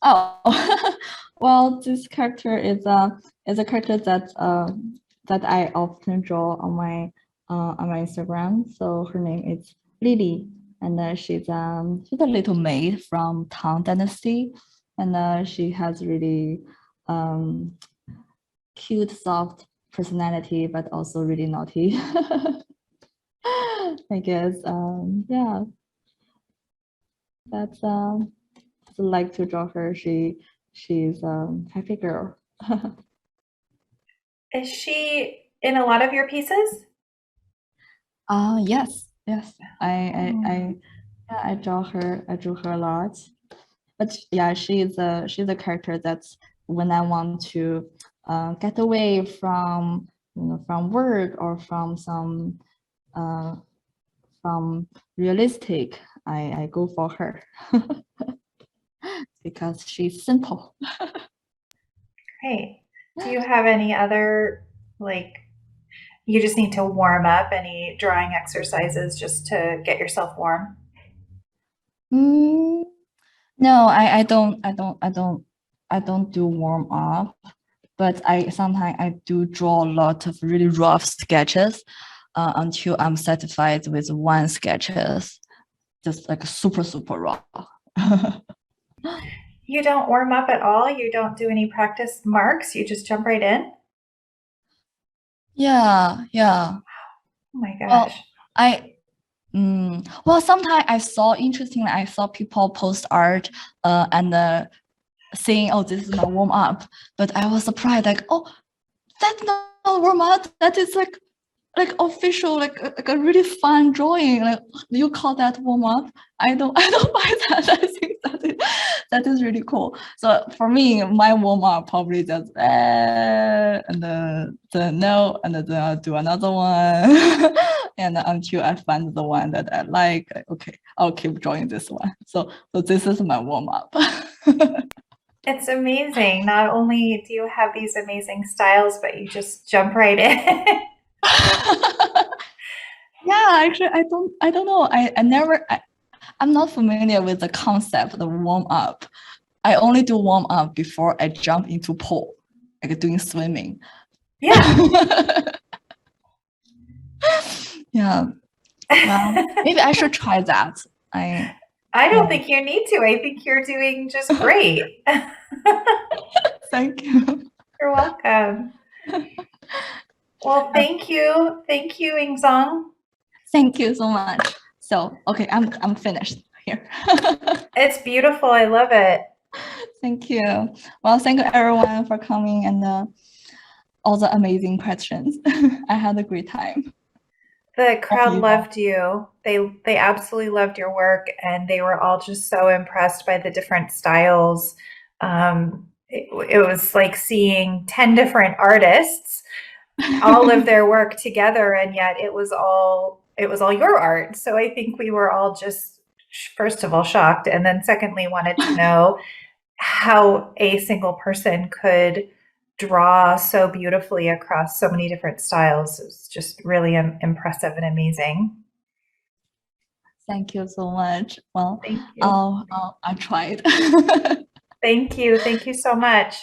Oh, well, this character is a character that I often draw on my Instagram. So her name is Lily, and she's a little maid from Tang Dynasty, and she has really cute, soft personality, but also really naughty. I guess, yeah. That's like to draw her. She's a happy girl. Is she in a lot of your pieces? Yes. I draw her. I drew her a lot. but yeah, she's a character that's when I want to get away from from work or from some from realistic, I go for her because she's simple. Great. Do you have any other, like, you just need to warm up, any drawing exercises just to get yourself warm? No, I don't do warm up, but I sometimes I do draw a lot of really rough sketches until I'm satisfied with one sketches, just like super raw. You don't warm up at all? You don't do any practice marks? You just jump right in? Yeah. Oh my Well, gosh. well, sometimes I saw interestingly, I saw people post art and saying, "Oh, this is my warm up," but I was surprised, like, "Oh, that's not warm up. That is like official, like a really fun drawing. Like you call that warm up? I don't I don't buy that. I think that is really cool. So for me, my warm up probably just and then no, and then I'll do another one, and until I find the one that I like. Okay, I'll keep drawing this one. So this is my warm up. It's amazing. Not only do you have these amazing styles, but you just jump right in. Yeah, actually, I don't know. I'm not familiar with the concept of warm up. I only do warm up before I jump into pool, like doing swimming. Yeah. Yeah. Well, maybe I should try that. I don't think you need to. I think you're doing just great. Thank you. You're welcome. Well, thank you. Thank you, Yingzong. Thank you so much. So, okay, I'm finished here. It's beautiful. I love it. Thank you. Well, thank you everyone for coming and all the amazing questions. I had a great time. The crowd loved you. They absolutely loved your work, and they were all just so impressed by the different styles. It was like seeing 10 different artists, all of their work together, and yet it was all your art. So I think we were all just, first of all, shocked, and then secondly wanted to know how a single person could draw so beautifully across so many different styles. It's just really impressive and amazing. Thank you so much. Well, Thank you. I tried. Thank you. Thank you so much.